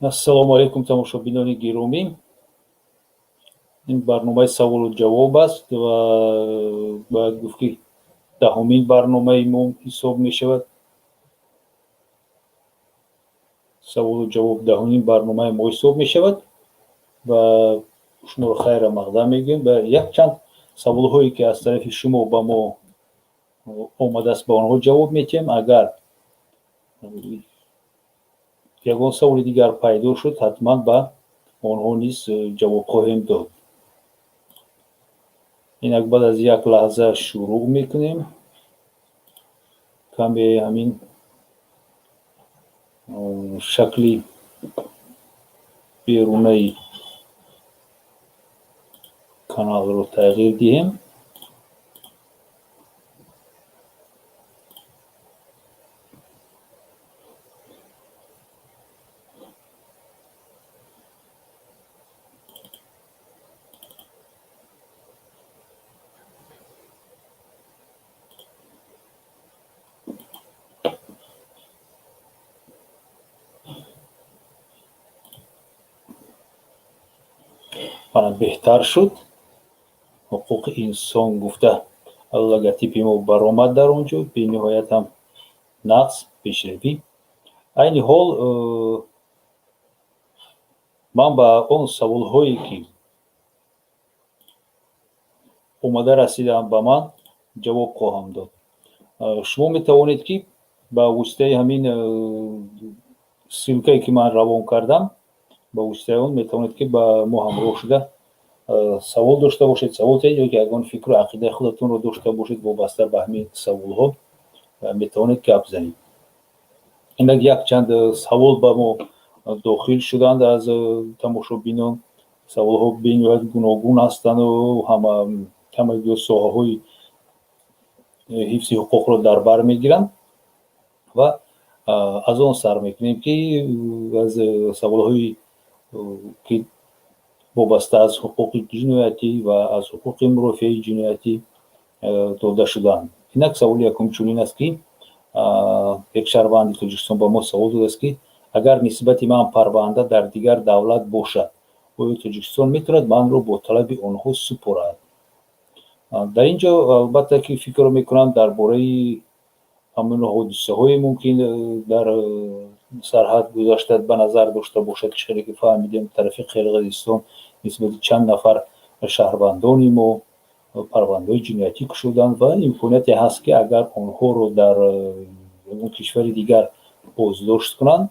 ассалому алейкум тамошобинони гиромӣ. Ин барномаи саволу ҷавоб аст ва бояд гуфт ки даҳумин барномаи мо ҳисоб мешавад. саволу ҷавоб даҳумин барномаи мо ҳисоб мешавад ва шуморо хайра мақдам мегӯем ва якчанд саволҳое ки аз тарафи шумо ба мо омадааст ба онҳо ҷавоб медиҳем. Агар ягон саволи дигар пайдо шуд, ҳатман ба онҳо низ ҷавоб хоҳем дод. инак баъд аз як лаҳза шуруъ мекунем. каме ҳамин шакли берунаи каналро тағйир диҳем. беҳтар шуд. ҳуқуқи инсон гуфта логотипи мо баромад дар он ҷо, бениҳоят ҳам нақс пешравӣ. айни ҳол ман ба он саволҳое ки омада расидаанд ба ман ҷавоб хоҳам дод. шумо метавонед ки ба воситаи ҳамин ссилкае ки ман равон кардам, ба воситаи он метавонед ки ба мо ҳамроҳ шуда савол дошта бошед, савол тиҳед ё ки ягон фикру ақидаи худатонро дошта бошед вобаста ба ҳамин саволҳо метавонед гап занед. инак якчанд савол ба мо дохил шуданд аз тамошобинон. саволҳо бениҳоят гуногун ҳастанду ҳама соҳаҳои ҳифзи ҳуқуқро дар бар мегиранд ва аз он сар мекунем ки аз саволҳои ки вобаста аз ҳуқуқи ҷиноятӣ ва аз ҳуқуқи мурофиаи ҷиноятӣ дода шуданд. инак саволи якум чунин аст ки як шаҳрванди Тоҷикистон ба мо савол додааст ки агар нисбати ман парванда дар дигар давлат бошад, оё Тоҷикистон метавонад манро бо талаби онҳо супорад? дар ин ҷо албатта ки фикр мекунам дар бораи ҳамон ҳодисаҳои мумкин дар сарҳад гузашта ба назар дошта бошад. чиқдре ки фаҳмидем тарафи Қирғизистон нисбати чанд нафар шаҳрвандони мо парвандаҳои ҷиноятӣ кушоданд ва имконияте ҳаст ки агар онҳоро дар кишвари дигар боздошт кунанд,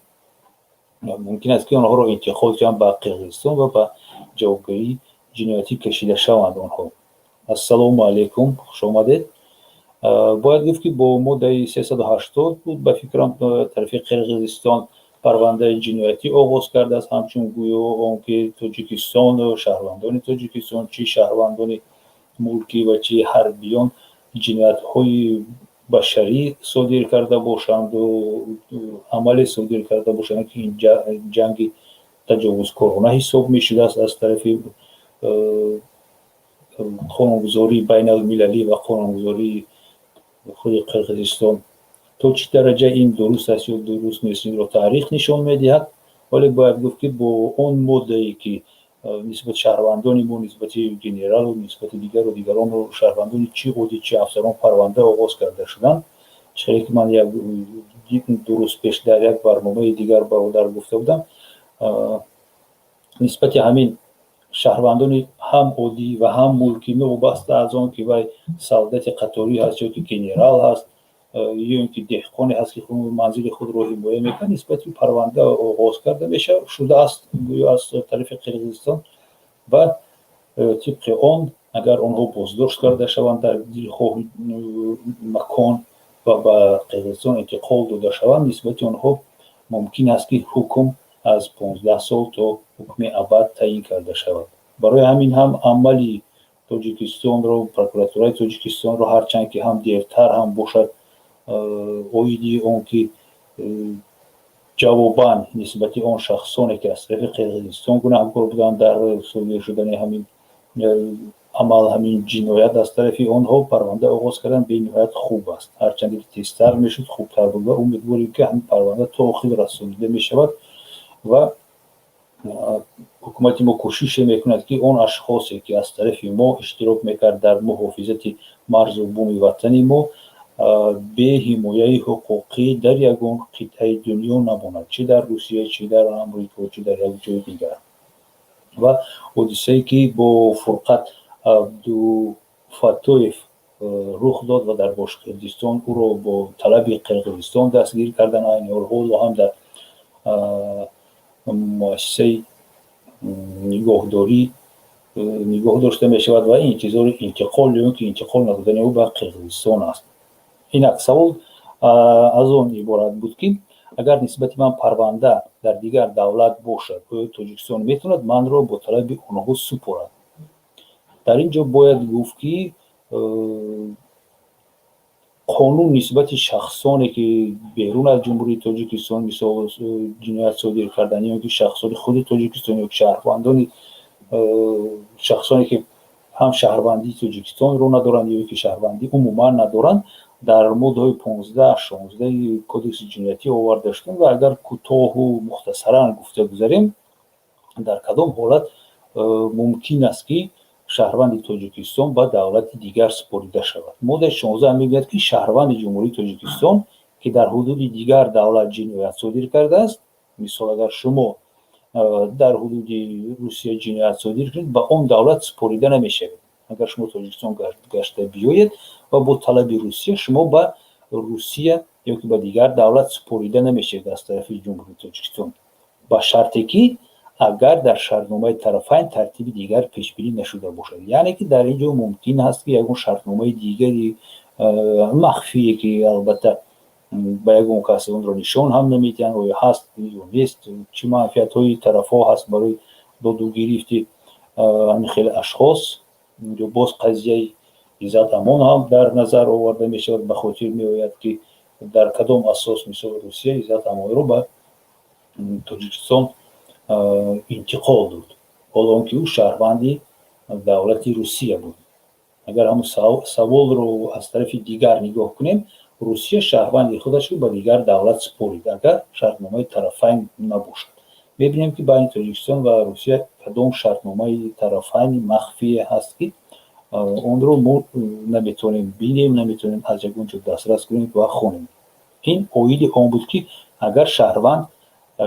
мумкин аст ки онҳоро интиқол кунанд ба Қирғизистон ва ба ҷавобгарии ҷиноятӣ кашида шаванд онҳо. ассалому алейкум, хуш омадед. бояд гуфт ки бо моддаи 380 буд ба фикрам тарафи Қирғизистон парвандаи ҷиноятӣ оғоз кардааст, ҳамчун гӯё он ки Тоҷикистон, шаҳрвандони Тоҷикистон, чӣ шаҳрвандони мулкӣ ва чӣ ҳарбиён ҷиноятҳои башарӣ содир карда бошанду амале содир карда бошанд ки ин ҷанги таҷовузкорона ҳисоб мешудааст аз тарафи қонунгузории байналмилалӣ ва қонунгузории худи Қирғизистон. то чӣ дараҷа ин дуруст аст ё дуруст нест, инро таърих нишон медиҳад. вале бояд гуфт ки бо он моддае ки нисбати шаҳрвандони мо, нисбати генералу, нисбати дигару дигаронро шаҳрвандони чӣ одӣ чӣ афсарон парванда оғоз карда шуданд. чиқдре ки ман як дуруст пеш дар як барномаи дигар бародар гуфта будам, нисбати ҳамин шаҳрвандони ҳам одӣ ва ҳам мулкӣ новобаста аз он ки вай солдати қаторӣ ҳаст ё ки генерал ҳаст ё ин ки деҳқоне ҳаст ки манзили худро ҳимоя мекунад, нисбати парванда оғоз карда шудааст гӯё аз тарафи Қирғизистон ва тибқи он агар онҳо боздошт карда шаванд дар дилхоҳи макон ва ба Қирғизистон интиқол дода шаванд, нисбати онҳо мумкин аст ки ҳукм аз 15 сол то ҳукми абад таъин карда шавад. барои ҳамин ҳам амали Тоҷикистонро, прокуратураи Тоҷикистонро ҳарчанд ки ҳам дертар ҳам бошад оиди он ки ҷавобан нисбати он шахсоне ки аз тарафи Қирғизистон гунаҳкор буданд дар содир шудани ҳамин амал, ҳамин ҷиноят аз тарафи онҳо парванда оғоз кардан бениҳоят хуб аст. ҳарчанде ки тезтар мешуд, хубтар буд ва умедворем ки ҳамин парванда то охир расонида мешавад ва ҳукумати мо кӯшиш мекунад ки он ашхосе ки аз тарафи мо иштирок мекард дар муҳофизати марзу буми ватани мо бе ҳимояи ҳуқуқӣ дар ягон қитъаи дунё намонад, чӣ дар русия, чӣ дар амрико, чӣ дар як ҷои дигар. ва ҳодисае ки бо Фурқат Абдуфаттоев рух дод ва дар Бошқирдистон ӯро бо талаби Қирғизистон дастгир кардан, айни ҳол ҳоло ҳам дар муассисаи нигоҳдорӣ нигоҳ дошта мешавад ва интизори интиқол ё ки интиқол надодани ӯ ба Қирғизистон аст. Инак савол аз он иборат буд ки агар нисбати ман парванда дар дигар давлат бошад, оё Тоҷикистон метавонад манро бо талаби онҳо супорад? дар ин ҷо бояд гуфт ки қонун нисбати шахсоне ки берун аз ҷумҳурии Тоҷикистон, мисол ҷиноят содир кардани ё ки шахсони худи Тоҷикистон ё ки шаҳрвандони шахсоне ки ҳам шаҳрвандии Тоҷикистонро надоранд ё ки шаҳрвандӣ умуман надоранд, дар моддаҳои 15-16 кодекси ҷиноятӣ оварда шуданд ва агар кӯтоҳу мухтасаран гуфта гузарем, дар кадом ҳолат мумкин аст ки шаҳрванди Тоҷикистон ба давлати дигар супорида шавад. Моддаи 16 мегӯяд ки шаҳрванди ҷумҳурии Тоҷикистон ки дар ҳудуди дигар давлат ҷиноят содир кардааст, мисол агар шумо дар ҳудуди Русия ҷиноят содир кунед, ба он давлат супорида намешавед. Агар шумо Тоҷикистон гашта биёед ва бо талаби Русия, шумо ба Русия ё ки ба дигар давлат супорида намешавед аз тарафи ҷумҳурии Тоҷикистон, ба шарте ки агар дар шартномаи тарафайн тартиби дигар пешбинӣ нашуда бошад. Яъне ки дар ин ҷо мумкин аст ки ягон шартномаи дигари махфие ки албатта ба ягон кас онро нишон ҳам намедиҳанд, оё ҳаст ё нест, чӣ манфиатҳои тарафҳо ҳаст барои доду гирифти хеле ашхос, ё боз қазияи иззат амон ҳам дар назар оварда мешавад. Ба хотир меояд ки дар кадом асос мисол Русия иззат амонро ба Тоҷикистон интиқол дод, ҳоло он ки ӯ шаҳрванди давлати Русия буд. агар ҳамун саволро аз тарафи дигар нигоҳ кунем, Русия шаҳрванди худашро ба дигар давлат супорид, агар шартномаи тарафайн набошад. мебинем ки байни Тоҷикистон ва Русия кадом шартномаи тарафайни махфие ҳаст ки онро мо наметавонем бинем, наметавонем аз ягон ҷо дастрас кунем ва хонем. ин оиди он буд ки агар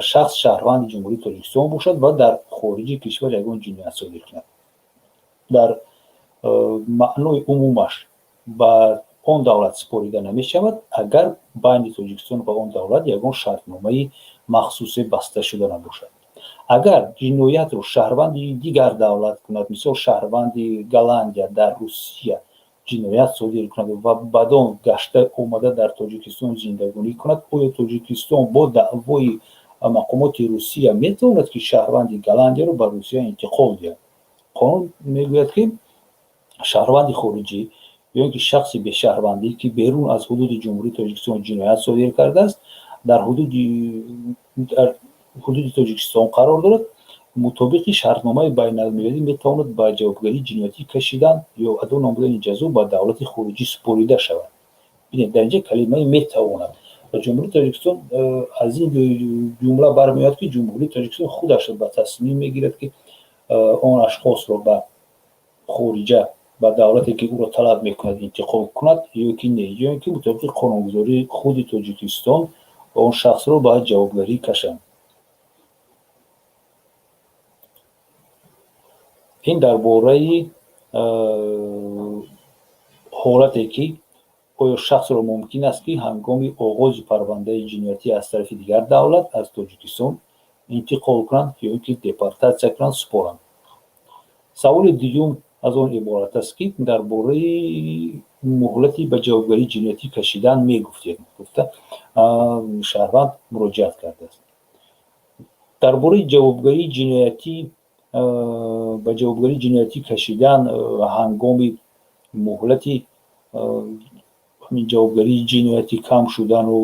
шахс шаҳрванди ҷумҳурии Тоҷикистон бошад ва дар хориҷи кишвар ягон ҷиноят содир кунад, дар маънои умумаш ба он давлат супорида намешавад, агар байни Тоҷикистон ва он давлат ягон шартномаи махсусе баста шуда набошад. агар ҷиноятро шаҳрванди дигар давлат кунад, мисол шаҳрванди Голландия дар Русия ҷиноят содир кунад ва баъдон гашта омада дар Тоҷикистон зиндагонӣ кунад, оё Тоҷикистон бо даъвои мақомоти Русия метавонад ки шаҳрванди Голландияро ба Русия интиқол диҳад? қонун мегӯяд ки шаҳрванди хориҷӣ ё ки шахси бешаҳрвандӣ ки берун аз ҳудуди ҷумҳурии Тоҷикистон ҷиноят содир кардааст, дар ҳудуди Тоҷикистон қарор дорад, мутобиқи шартномаи байналмилалӣ метавонад ба ҷавобгарии ҷиноятӣ кашидан ё адо намудани ҷазо ба давлати хориҷӣ супорида шавад. бинед, дар инҷа калимаи метавонад ва ҷумҳурии Тоҷикистон аз ин ҷумла бармеояд ки ҷумҳурии Тоҷикистон худаш ба тасмим мегирад ки он ашхосро ба хориҷа, ба давлате ки ӯро талаб мекунад интиқол кунад ё ки не, ё ки мутобиқи қонунгузории худи Тоҷикистон он шахсро ба ҷавобгарӣ кашанд. ин дар бораи ҳолате ки оё шахсро мумкин аст ки ҳангоми оғози парвандаи ҷиноятӣ аз тарафи дигар давлат аз Тоҷикистон интиқол кунанд ё ки депортатсия кунанд, супоранд. саволи дуюм аз он иборат аст ки дар бораи муҳлати ба ҷавобгарии ҷиноятӣ кашидан мегуфтед, гуфта шаҳрванд муроҷиат кардааст. дар бораи ҷавобгарии ҷиноятӣ ба ҷавобгарии ҷиноятӣ кашидан ҳангоми муҳлати ҳамин ҷавобгарии ҷиноятӣ кам шудану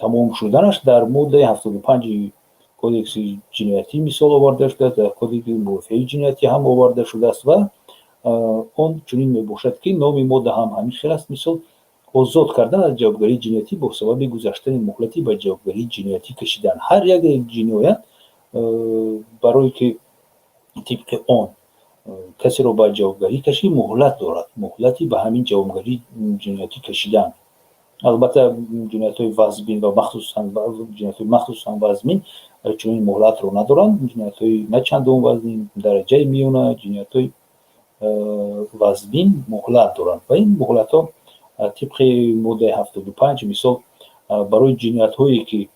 тамом шуданаш дар моддаи 75 кодекси ҷиноятӣ мисол оварда шудааст, дар кодекси муофиаи ҷиноятӣ ҳам оварда шудааст ва он чунин мебошад ки номи модда ҳам ҳамин хел аст, мисол озод кардан аз ҷавобгарии ҷиноятӣ бо сабаби гузаштани муҳлати ба ҷавобгарии ҷиноятӣ кашидан. ҳар як ҷиноят барое ки тибқи он касеро ба ҷавобгарӣ кашид муҳлат дорад, муҳлати ба ҳамин ҷавобгарӣ ҷиноятӣ кашидан. албатта ҷиноятҳои вазбин ва махсусан вазбин чунин муҳлатро надоранд. ҷиноятҳои на чандон вазбин, дараҷаи миёна ҷиноятҳои вазбин муҳлат доранд ва ин муҳлатҳо тибқи моддаи 75 мисол барои ҷиноятҳое ки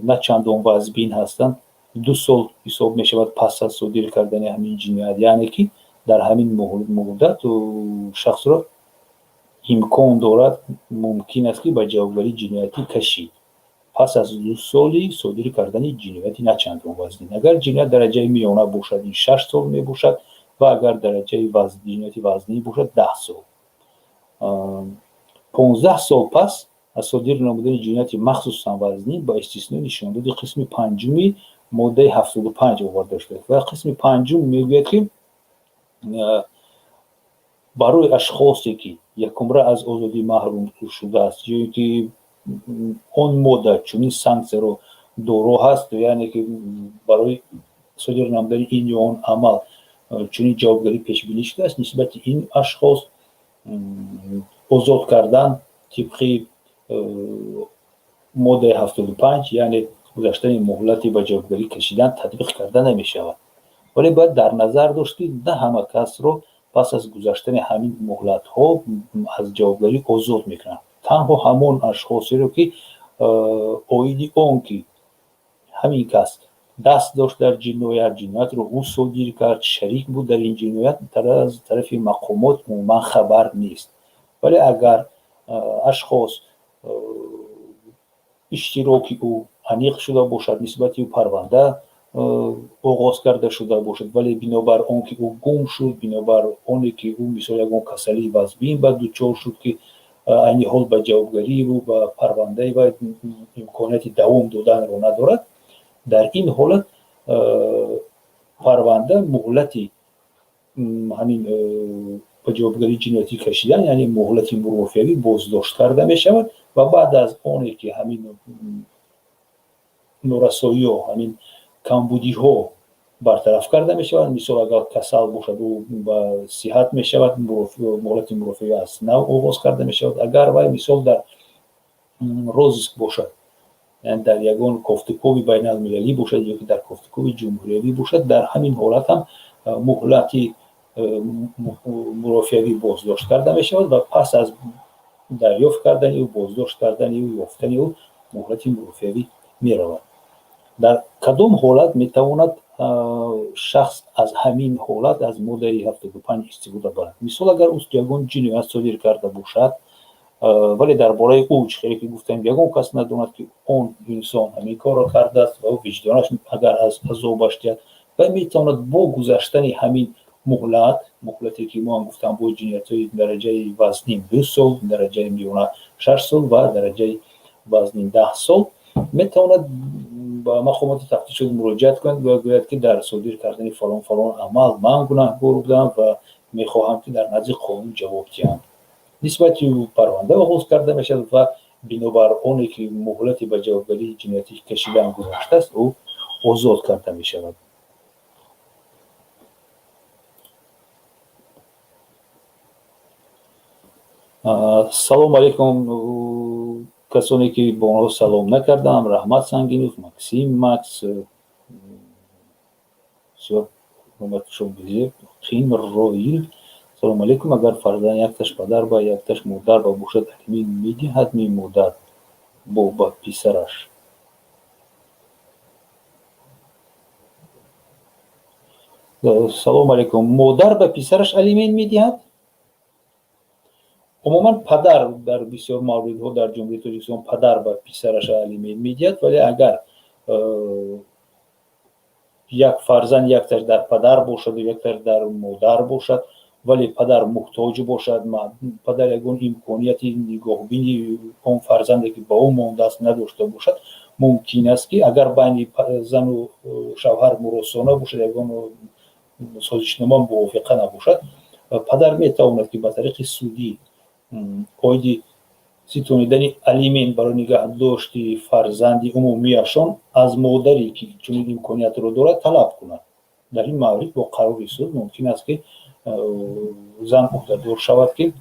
на чандон вазбин ҳастанд 2 сол ҳисоб мешавад пас аз содир кардани ҳамин ҷиноят, яъне ки дар ҳамин муддат шахсро имкон дорад, мумкин аст ки ба ҷавобгарии ҷиноятӣ кашид пас аз 2 соли содир кардани ҷинояти на чандон вазнин. агар ҷиноят дараҷаи миёна бошад ин 6 сол мебошад ва агар дараҷаи ҷинояти вазнин бошад 10 сол. 15 сол пас аз содир намудани ҷинояти махсусан вазнин ба истиснои нишондоди қисми панҷуми моддаи 75 оварда шудааст ва қисми панҷум мегӯяд ки барои ашхосе ки якумра аз озодӣ маҳрум шудааст ё ки он модда чунин санксияро доро ҳаст, яъне ки барои содир намудани ин ё он амал чунин ҷавобгарӣ пешбинӣ шудааст, нисбати ин ашхос озод кардан тибқи моддаи 75 яъне гузаштани муҳлати ба ҷавобгарӣ кашидан татбиқ карда намешавад. вале бояд дар назар дошт ки на ҳама касро пас аз гузаштани ҳамин муҳлатҳо аз ҷавобгарӣ озод мекунанд. танҳо ҳамон ашхосеро ки оиди он ки ҳамин кас даст дошт дар ҷиноят, ҷиноятро ӯ содир кард, шарик буд дар ин ҷиноят, аз тарафи мақомот умуман хабар нест. вале агар ашхос иштироки ӯ аниқ шуда бошад, нисбати ӯ парванда оғоз карда шуда бошад, вале бинобар он ки ӯ гум шуд, бинобар оне ки ӯ мисол ягон касалии вазбин ба дучор шуд ки айни ҳол ба ҷавобгарии ӯ ба парвандаи ва имконияти давом доданро надорад, дар ин ҳолат парванда муҳлати ҳамин ба ҷавобгарии ҷиноятӣ кашидан, яъне муҳлати мурофиавӣ боздошт карда мешавад ва баъд аз оне ки ҳамин норасоиҳо, ҳамин камбудиҳо бартараф карда мешавад, мисол агар касал бошад ӯ ба сиҳат мешавад, муҳлати мурофиавӣ аз нав оғоз карда мешавад. агар вай мисол дар розиск бошад, яъне дар ягон кофтукови байналмилалӣ бошад ё ки дар кофтукови ҷумҳуриявӣ бошад, дар ҳамин ҳолат ҳам муҳлати мурофиавӣ боздошт карда мешавад ва пас аз дарёфт кардани ӯ, боздошт кардани ӯ, ёфтани ӯ муҳлати мурофиавӣ меравад. дар кадом ҳолат метавонад шахс аз ҳамин ҳолат аз моддаи 75 истифода барад? мисол агар ӯ ягон ҷиноят содир карда бошад, вале дар бораи ӯ чиқдре ки гуфтем ягон кас надонад ки он инсон ҳамин корро кардааст ва виҷдонаш агар аз азобаш диҳад, ва метавонад бо гузаштани ҳамин муҳлате ки мо гуфтам бо ҷиноятҳои дараҷаи вазнин 2 сол, дараҷаи миёна 6 сол ва дараҷаи вазнин 10 сол метавонад ба мақомоти тафтишот муроҷиат кунад ва гӯяд ки дар содир кардани фалон амал ман гунаҳкор будам ва мехоҳам ки дар назди қонун ҷавоб диҳам. нисбати ӯ парванда оғоз карда мешавад ва бинобар оне ки муҳлати ба ҷавобгарии ҷиноятӣ кашидан гузаштааст, ӯ озод карда мешавад. салом алейкум касоне ки ба онҳо салом накардам. Раҳмат Сангинов, Максим Макс, Қин Роил. салом алейкум. агар фарзанд якташ падар ба якташ модар ба бошад, алимин медиҳад модар ба писараш? салом алейкум. модар ба писараш алимин медиҳад? умуман падар дар бисёр мавридҳо дар ҷумҳурии Тоҷикистон падар ба писараш алимин медиҳад, вале агар як фарзанд якташ дар падар бошад, якташ дар модар бошад, вале падар муҳтоҷ бошад, падар ягон имконияти нигоҳбини он фарзанде ки ба ӯ мондааст надошта бошад, мумкин аст ки агар байни зану шавҳар муросона бошад, ягон созишнома мувофиқа набошад, падар метавонад ки ба тариқи судӣ оиди ситонидани алимент барои нигаҳдошти фарзанди умумияшон аз модаре ки чунин имкониятро дорад талаб кунад. дар ин маврид бо қарори суд мумкин аст ки зан уҳдадор шавад ки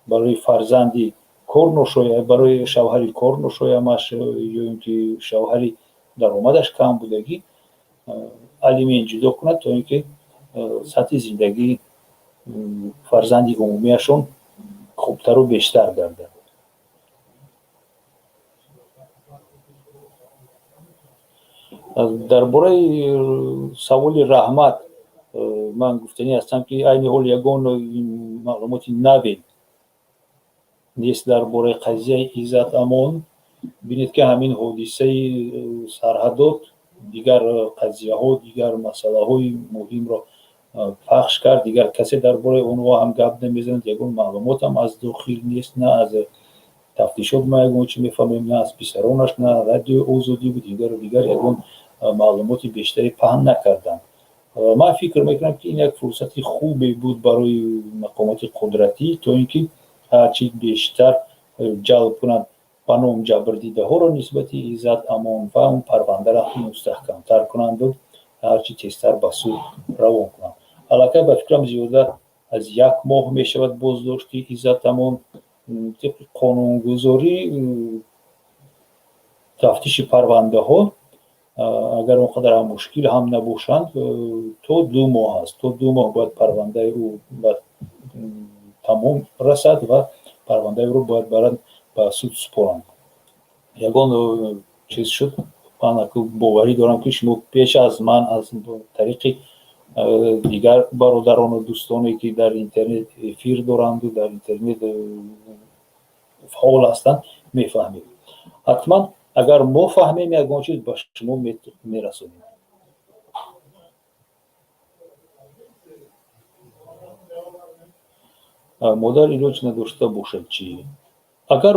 барои фарзанди кор ношоя барои шавҳари кор ношоямаш ё ин ки шавҳари даромадаш кам будагӣ алимент ҷудо кунад, то ин ки сатҳи зиндагии фарзанди умумияшон хубтару бештар гардад. дар бораи саволи раҳмат ман гуфтанӣ ҳастам ки айни ҳол ягон маълумоти наве нест дар бораи қазияи Иззат Амон. бинед ки ҳамин ҳодисаи сарҳадот дигар қазияҳо дигар масъалаҳои муҳимро пахш кард, дигар касе дар бораи онҳо ҳам гап намезанад, ягон маълумотам аз дохил нест, на аз тафтишот ма ягон чӣ мефаҳмем, на аз писаронаш, на радиои озодӣ буд, дигар ягон маълумоти бештари паҳн накарданд. ман фикр мекунам ки ин як фурсати хубе буд барои мақомоти қудратӣ, то ин ки ҳарчи бештар ҷалб кунанд ба ном ҷабрдидаҳоро нисбати Иззат Амон ва он парвандаро мустаҳкамтар кунанду ҳарчи тезтар ба суд равон кунанд. аллакай ба фикрам зиёда аз 1 моҳ мешавад боздошти Иззат Амон. тибқи қонунгузорӣ тафтиши парвандаҳо агар он қадар ҳам мушкил ҳам набошанд то 2 моҳ аст. То 2 моҳ бояд парвандаи ӯ ба тамом расад ва парвандаи ӯро бояд баранд ба суд супоранд. ягон чиз шуд, ман боварӣ дорам ки шумо пеш аз ман аз тариқи дигар бародарону дӯстоне ки дар интернет эфир доранду дар интернет фаъол ҳастанд мефаҳмед. ҳатман агар мо фаҳмем ягон чиз ба шумо мерасонем. модар илоҷ надошта бошад чӣ? агар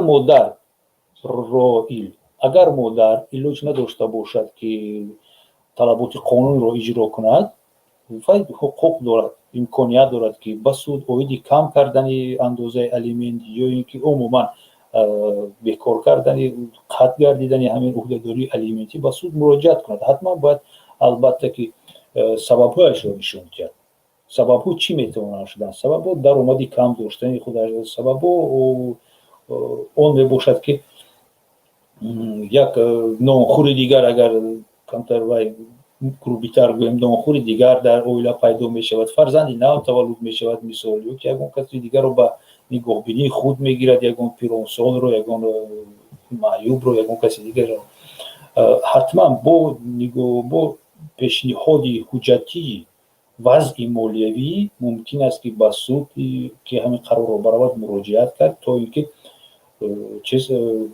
модар илоҷ надошта бошад ки талаботи қонунро иҷро кунад, вай ҳуқуқ дорад, имконият дорад ки ба суд оиди кам кардани андозаи алимент ё ин ки умуман бекор кардани қатъ гардидани ҳамин уҳдадории алиментӣ ба суд муроҷиат кунад. ҳатман бояд албатта ки сабабҳояшро нишон диҳад. сабабҳо чӣ метавонанд шуданд? сабабҳо даромади кам доштани худаш, сабабҳо он мебошад ки як нонхӯри дигар, агар камтар вай грубитар гӯем, нонхӯри дигар дар оила пайдо мешавад, фарзанди нав таваллуд мешавад, мисол ё ки ягон каси дигарро ба нигоҳбинии худ мегирад, ягон пиронсолро, ягон маъюбро, ягон каси дигарро. ҳатман бо пешниҳоди ҳуҷҷатии вазъи молиявӣ мумкин аст ки ба суд ки ҳамин қарорро баравад муроҷиат кард, то ин ки чиз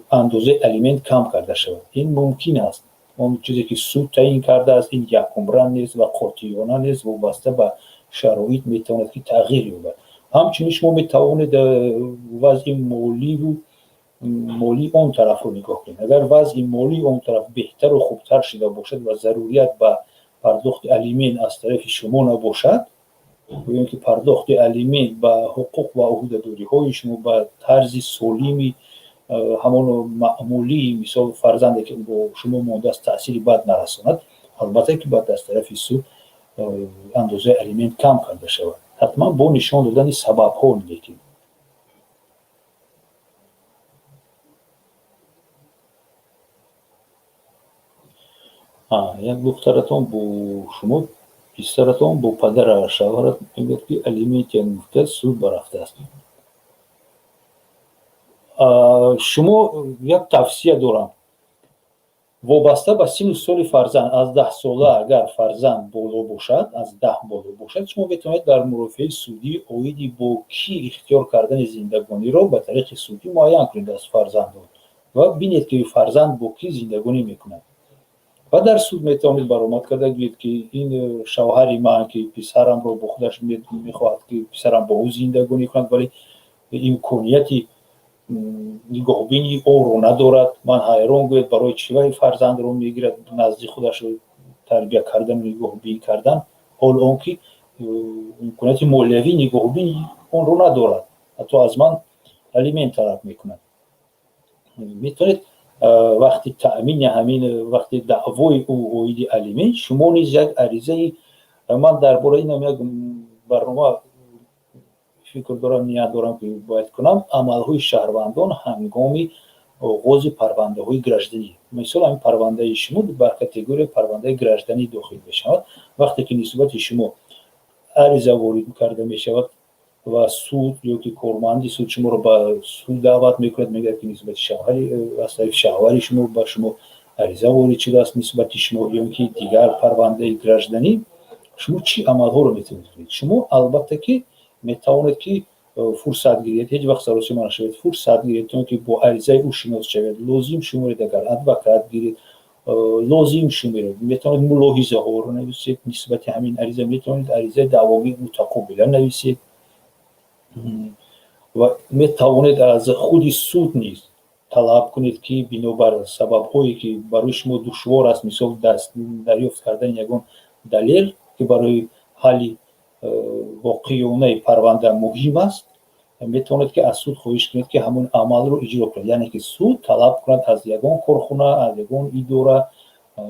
андозаи алимент кам карда шавад. ин мумкин аст. он чизе ки суд таъин кардааст, ин якумра нест ва қотиёна нест, вобаста ба шароит метавонад ки тағйир ёбад. ҳамчунин шумо метавонед вазъи молии он тарафро нигоҳ кунед. агар вазъи молии он тараф беҳтару хубтар шуда бошад ва зарурият ба пардохти алимент аз тарафи шумо набошад, ё ин ки пардохти алимент ба ҳуқуқ ва уҳдадориҳои шумо ба тарзи солими ҳамон маъмулии мисол фарзанде ки бо шумо мондааст таъсири бад нарасонад, албатта ки бояд аз тарафи суд андозаи алимент кам карда шавад. ҳатман бо нишон додани сабабҳо. лекин як духтаратон бо шумо писаратон бо падара шавҳарат мегӯяд ки алименти гуфта суд барафтааст. шумо як тавсия дорам вобаста ба сину соли фарзанд. аз 10 сола агар фарзанд боло бошад, аз 10 боло бошад, шумо метавонед дар мурофиаи судӣ оиди бо кӣ ихтиёр кардани зиндагониро ба тариқи судӣ муайян кунед аз фарзандон ва бинед ки фарзанд бо кӣ зиндагонӣ мекунад. ва дар суд метавонед баромад карда гӯед ки ин шавҳари ман ки писарамро бо худаш мехоҳад ки писарам бо ӯ зиндагонӣ кунад, вале имконияти нигоҳбини онро надорад. ман ҳайрон гӯед барои чӣ вай фарзандро мегирад назди худаш тарбия кардану нигоҳбинӣ кардан, ҳол он ки имконияти молиявӣ нигоҳбини онро надорад, ҳатто аз ман алимент талаб мекунад. میتونید وقتی تأمین همین وقتی دعوای او اویدی الیمنت شما نیز یک عریضه من درباره این یک برنامه فکر دارم نیت دارم که باید کنم عملهای شهروندان هنگامی آغاز پرونده های گردشدنی مثلا این پرونده شما بر کاتگوری پرونده گردشدنی داخل بشود وقتی که نسبت شما عریضه وارد کرده می شود و سود یا که کارمندی سود شما رو به سود دعوت میکند میگه که نسبت شهری از طریق شهری شما با شما عریضه وارد شده است نسبت شما یا که دیگر پرونده گردشدنی شما چی عملها رو میتونید کنید شما البته که میتوانید که فرصت گیرید هیچ وقت سراسر ما نشوید فرصت گیرید که با عریضه او شناس شوید لازم شمارید اگر ادوکات گیرید لازم شمارید میتونید ملاحظه ها رو نویسید نسبت همین عریضه میتونید عریضه دعوی متقابلا نویسید و میتوانید از خود سود نیز طلب کنید که بنابر سبب هایی که برای شما دشوار است مثل دریافت کردن یگان دلیل که برای حل واقعیانه پرونده مهم است میتونید که از سود خواهش کنید که همون عمل رو اجرا کنید یعنی که سود طلب کنید از یگان کارخانه از یگان اداره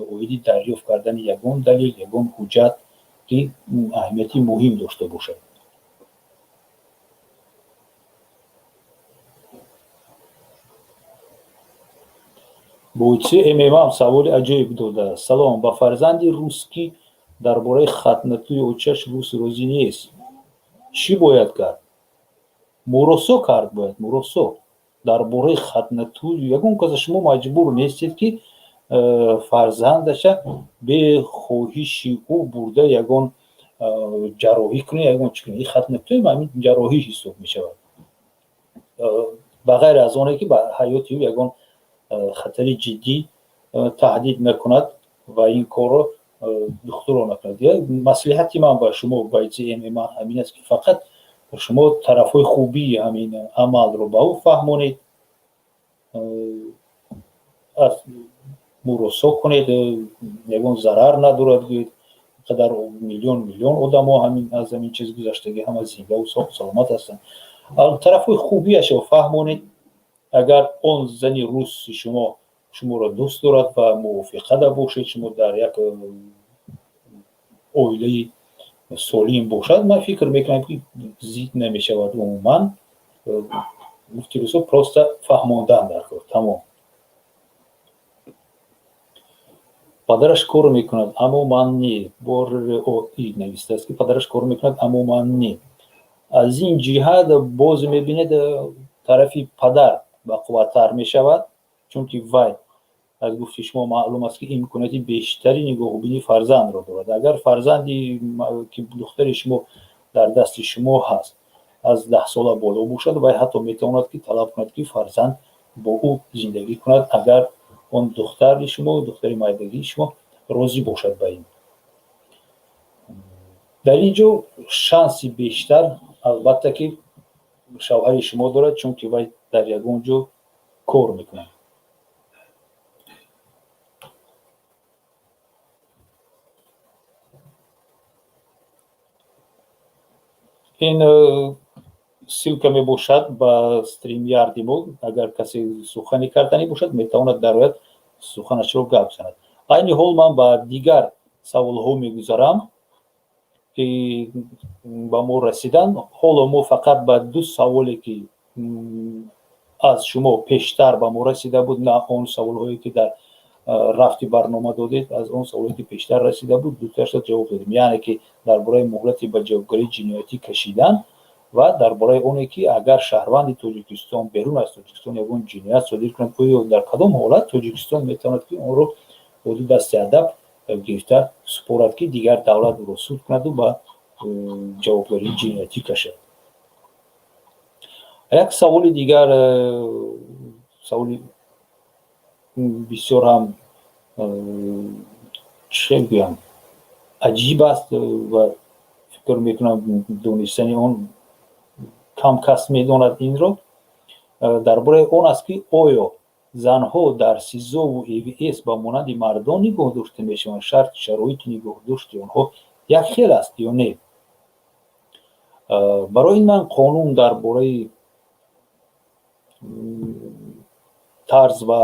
اویدی دریافت کردن یگان دلیل یگان حجت که اهمیتی مهم داشته باشد боиси мм саволи аҷоиб додааст салом ба фарзанди рус ки дар бораи хатнатӯи очаш рус розӣ нест чӣ бояд кард муросо кард бояд муросо дар бораи хатнатӯ ягон каса шумо маҷбур нестед ки фарзандаша бе хоҳиши ӯ бурда ягон ҷарроҳӣ кунед ягон чӣ кунед ин хатнатӯи ҳамин ҷарроҳӣ ҳисоб мешавад ба ғайр аз оне ки ба ҳаёти ӯ ягон خطری جدی تهدید نکند و این کار رو دختران نکند مصلحتی من با شما باید همین است که فقط شما طرف های خوبی همین عمل رو با او فهمونید از مراسا کنید یگان ضرر ندارد قدر میلیون آدم ها همین از همین چیز گذشتگی همه زنده و سلامت هستند طرف های خوبیش رو فهمونید اگر اون زنی روس شما را دوست دارد و موافقه باشید شما در یک اویله سالم باشد من فکر میکنم که زید نمیشود عموما مفتی روسو پروست فهماندن در کار تمام پدرش کار میکند اما من نی بار این نوشته است که پدرش کار میکند اما من نی از این جهت باز میبینید طرفی پدر بقوتر می شود چون که وای از گفت شما معلوم است که امکانات بیشتری نگاهبینی فرزند را دارد اگر فرزندی که دختر شما در دست شما هست از 10 سال بالا باشد و حتی میتواند که طلب کند که فرزند با او زندگی کند اگر اون دختر شما دختر مایدگی شما راضی باشد با این در اینجا شانسی بیشتر البته که شوهر شما دارد چون که وای در یگان جا کار میکنه این سیلکه می باشد با استریم یاردی ما اگر کسی سخنی کردنی باشد میتواند در رویت سخنش رو گپ زند این حال من با دیگر سوال ها میگذارم که با ما رسیدن حالا ما فقط با دو سوالی که از شما پیشتر به ما رسیده بود نه اون سوال هایی که در رفتی برنامه دادید از اون سوالی که پیشتر رسیده بود دوتاش جواب دادیم یعنی که درباره مهلت به جوابگری جنایتی کشیدن و درباره اونی که اگر شهروند تاجیکستان بیرون از تاجیکستان یگان جنایت صادر کند آیا در کدام حالت تاجیکستان میتواند که اون رو حدود دست ادب گرفته سپارد که دیگر دولت رو سود کند و به جوابگری جنایتی کشد یک سوال دیگر سوالی بسیار هم چه بگویم عجیب است و فکر میکنم دونستن اون کم کس میداند این رو درباره اون است که آیا زنها در سیزا و EVS با مانند مردان نگاه داشته میشوند شرط شرایط نگاه داشت آنها یک خیل است یا نه برای من قانون درباره тарз ва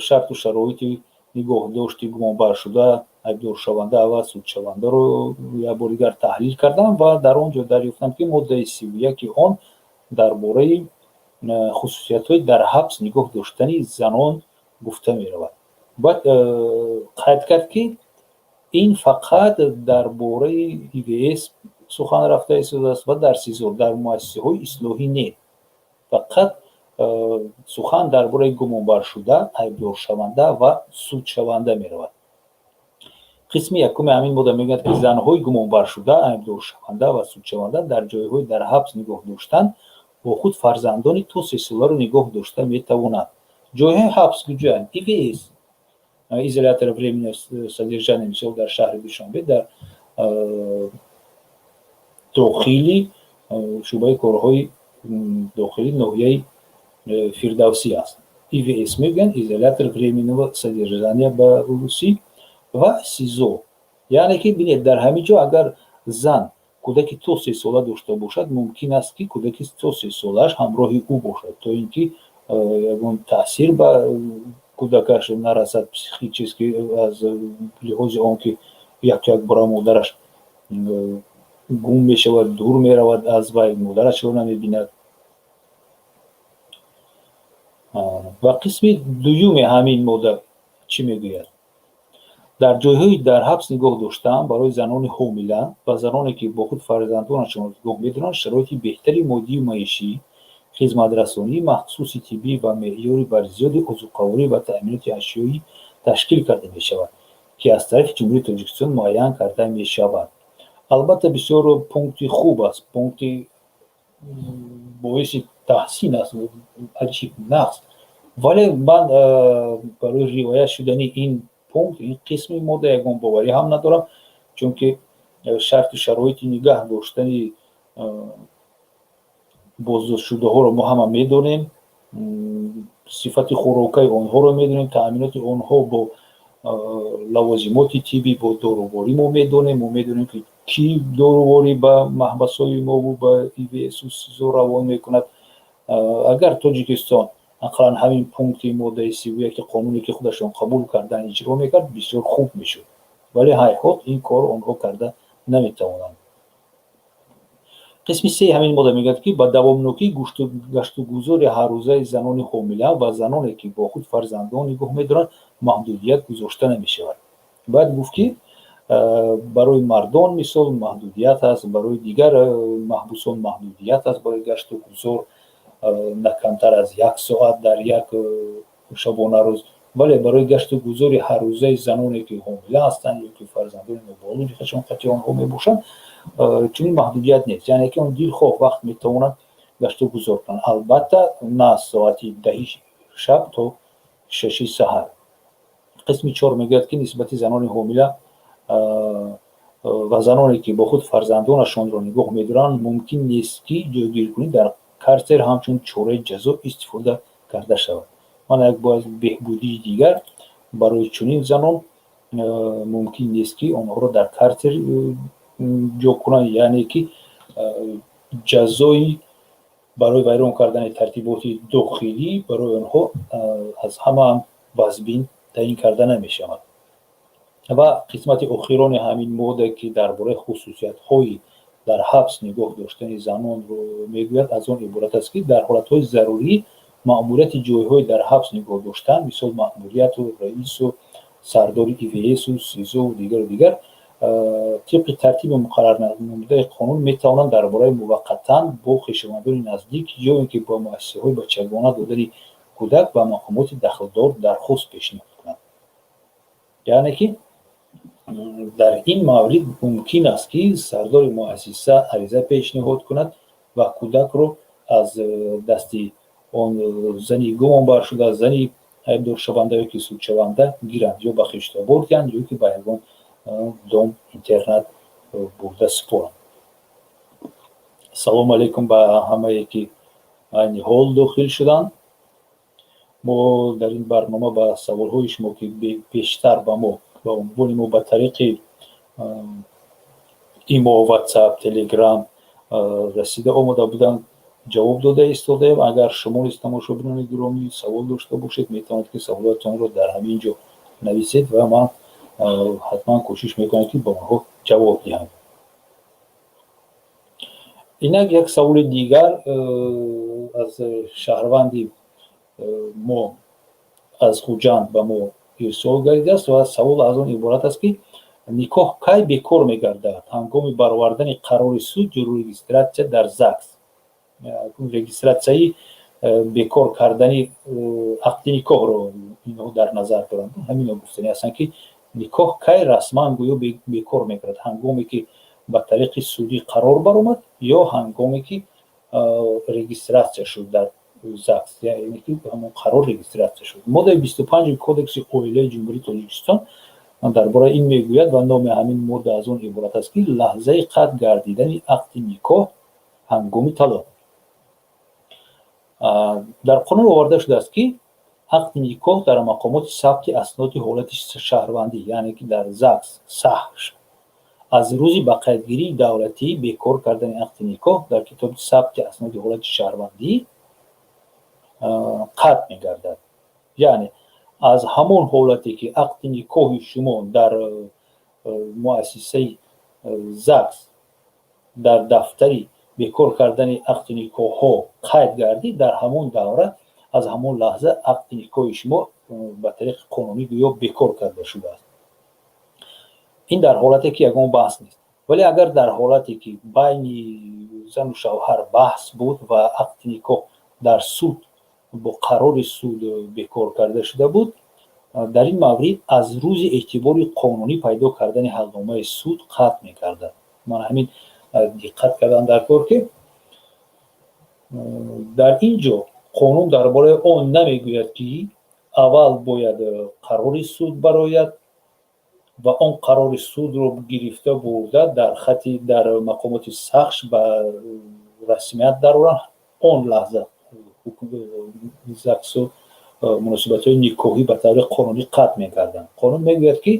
шарту шароити нигоҳдошти гумонбаршуда айбдоршаванда ва судшавандаро як бори дигар таҳлил кардам ва дар он ҷо дарёфтам ки моддаи 31 он дар бораи хусусиятҳои дар ҳабс нигоҳ доштани занон гуфта меравад. баъд қайд кард ки ин фақат дар бораи ивс сухан рафта истодааст ва дар сезор дар муассисаҳои ислоҳӣ не, фақат сухан дар бораи гумонбаршуда айбдоршаванда ва судшаванда меравад. қисми якуми ҳамин модда мегӯяд ки занҳои гумонбаршуда айбдоршаванда ва судшаванда дар ҷойҳои дар ҳабс нигоҳ доштан бо худ фарзандони то 3 соларо нигоҳ дошта метавонанд. ҷойҳои ҳабс куҷоянд? ивс изолятор временного содержания, мисол дар шаҳри Душанбе, дар дохили шӯъбаи корҳои дохили ноҳияи Фирдавсӣ аст. ивс мегӯянд изолятор временного содержания ба русӣ ва сизо. яъне ки бинед дар ҳамин ҷо агар зан кӯдаки то 3 сола дошта бошад, мумкин аст ки кӯдаки то 3 солааш ҳамроҳи ӯ бошад, то ин ки ягон таъсир ба кӯдакаш нарасад психически аз лиҳози он ки як бора модараш гум мешавад, дур меравад аз вай, модарашро намебинад. ва қисми дуюми ҳамин модда чӣ мегӯяд? дар ҷойҳои дар ҳабс нигоҳ доштан барои занони ҳомила ва заноне ки бо худ фарзандонашон нигоҳ медоранд шароити беҳтари моддию маишӣ, хизматрасонии махсуси тиббӣ ва меъёри барзиёди озуқаворӣ ва таъминоти ашёӣ ташкил карда мешавад, ки аз тарафи ҷумҳурии Тоҷикистон муайян карда мешавад. албатта бисёр пункти хуб аст, пункти боиси таҳсин аст, аҷиб нақс, вале ман барои риоя шудани ин пункт, ин қисми модда ягон боварӣ ҳам надорам, чунки шарту шароити нигоҳ доштани боздоштшудаҳоро мо ҳама медонем, сифати хӯрокаи онҳоро медонем, таъминоти онҳо бо лавозимоти тиббӣ, бо дорувори мо медонем ки ки дорувори ба маҳбасҳои мо ба ивсу сизо равон мекунад. агар Тоҷикистон ақаллан ҳамин пункти моддаи 31 қонуне ки худашон қабул кардан иҷро мекард, бисёр хуб мешуд, вале ҳайҳот ин кор онҳо карда наметавонанд. қисми 3 ҳамин модда мегӯяд ки ба давомнокии гаштугузори ҳаррӯзаи занони ҳомила ва заноне ки бо худ фарзандон нигоҳ медоранд маҳдудият гузошта намешавад. баъд гуфт ки барои мардон мисол маҳдудият аст, барои дигар маҳбусон маҳдудият аст барои гаштугузор на камтар аз 1 соат дар як шабонарӯз, вале барои гаштугузори ҳаррӯзаи заноне ки ҳомила ҳастанд ё ки фарзандони ноболиғи хашонқати онҳо мебошанд, чунин маҳдудият нест, яъне ки он дилхоҳ вақт метавонад гаштугузор кунад, албатта на соати 10 шаб то 6 саҳар. қисми 4 мегӯяд ки нисбати занони ҳомила ва заноне ки бо худ фарзандонашонро нигоҳ медоранд, мумкин нест ки ҷойгиркунӣ дар картер ҳамчун чораи ҷазо истифода карда шавад. ман як бояз беҳбудии дигар барои чунин занон мумкин нест ки онҳоро дар картер ҷо кунанд, яъне ки ҷазои барои вайрон кардани тартиботи дохилӣ барои онҳо аз ҳама вазбин таъин карда намешавад. ва қисмати охирони ҳамин модда ки дар бораи хусусиятҳои дар ҳабс нигоҳ доштани занонро мегӯяд, аз он иборат аст ки дар ҳолатҳои зарурӣ маъмурияти ҷойҳои дар ҳабс нигоҳ доштан, мисол маъмурияту раису сардори ивсу сизо дигару тибқи тартиби муқаррар намудаи қонун метавонанд дар бораи муваққатан бо хешовандони наздик ё ин ки ба муассисаҳои бачагона додани кӯдак ба мақомоти дахлдор дархост пешниҳод кунанд. яъне ки дар ин маврид мумкин аст ки сардори муассиса ариза пешниҳод кунад ва кӯдакро аз дасти он зани гумонбаршуда, зани айбдоршаванда ё ки судшаванда гиранд, ё ба хиштабор диҳанд, ё ки ба ягон дом интернат бурда супоранд. салому алайкум ба ҳамае ки айни ҳол дохил шуданд. мо дар ин барнома ба саволҳои шумо ки бештар ба мо ба унвони мо ба тариқи имо, ватсап, телеграм расида омада буданд, ҷавоб дода истодаем. Агар шумо низ тамошобинони гиромӣ савол дошта бошед, метавонед ки саволотонро дар ҳамин ҷо нависед ва ман ҳатман кӯшиш мекунам ки ба онҳо ҷавоб диҳам. инак як саволи дигар аз шаҳрванди мо аз хуҷанд ба мо ирсол гардидааст ва савол аз он иборат аст ки никоҳ кай бекор мегардад? ҳангоми баровардани қарори суд ё регистратсия дар ЗАГС. регистратсияи бекор кардани ақди никоҳро инҳо дар назар доранд. ҳамино гуфтани ҳастанд ки никоҳ кай расман гӯё бекор мегардад? ҳангоме ки ба тариқи судӣ қарор баромад ё ҳангоме ки регистратсия шуд дар ЗАГС, яъне ки ҳамон қарор регистратсия шуд. моддаи 25 кодекси оилаи ҷумҳурии Тоҷикистон дар бораи ин мегӯяд ва номи ҳамин модда аз он иборат аст ки лаҳзаи қатъ гардидани ақди никоҳ ҳангоми талоқ. дар қонун оварда шудааст ки ақди никоҳ дар мақомоти сабти асноди ҳолати шаҳрвандӣ, яъне ки дар ЗАГС саҳҳ аз рӯзи ба қайдгирии давлатӣ бекор кардани ақди никоҳ дар китоби сабти асноди ҳолати шаҳрвандӣ қатъ мегардад. яъне аз ҳамон ҳолате ки ақди никоҳи шумо дар муассисаи ЗАГС дар дафтари бекор кардани ақди никоҳҳо қайд гардид, дар ҳамон давра аз ҳамон лаҳза ақди никоҳи шумо ба тариқи қонунӣ гӯё бекор карда шудааст. ин дар ҳолате ки ягон баҳс нест. вале агар дар ҳолате ки байни зану шавҳар баҳс буд ва ақди никоҳ дар суд бо қарори суд бекор карда шуда буд, дар ин маврид аз рӯзи эътибори қонунӣ пайдо кардани ҳалномаи суд қатъ мегардад. ман ҳамин диққат кардам дар кор ки дар ин ҷо қонун дар бораи он намегӯяд ки аввал бояд қарори суд барояд ва он қарори судро гирифта бурда дар хати дар мақомоти сахш ба расмият дароранд. он лаҳза ЗАГСу муносибатҳои никоҳӣ ба таври қонунӣ қатъ мекарданд. қонун мегӯяд ки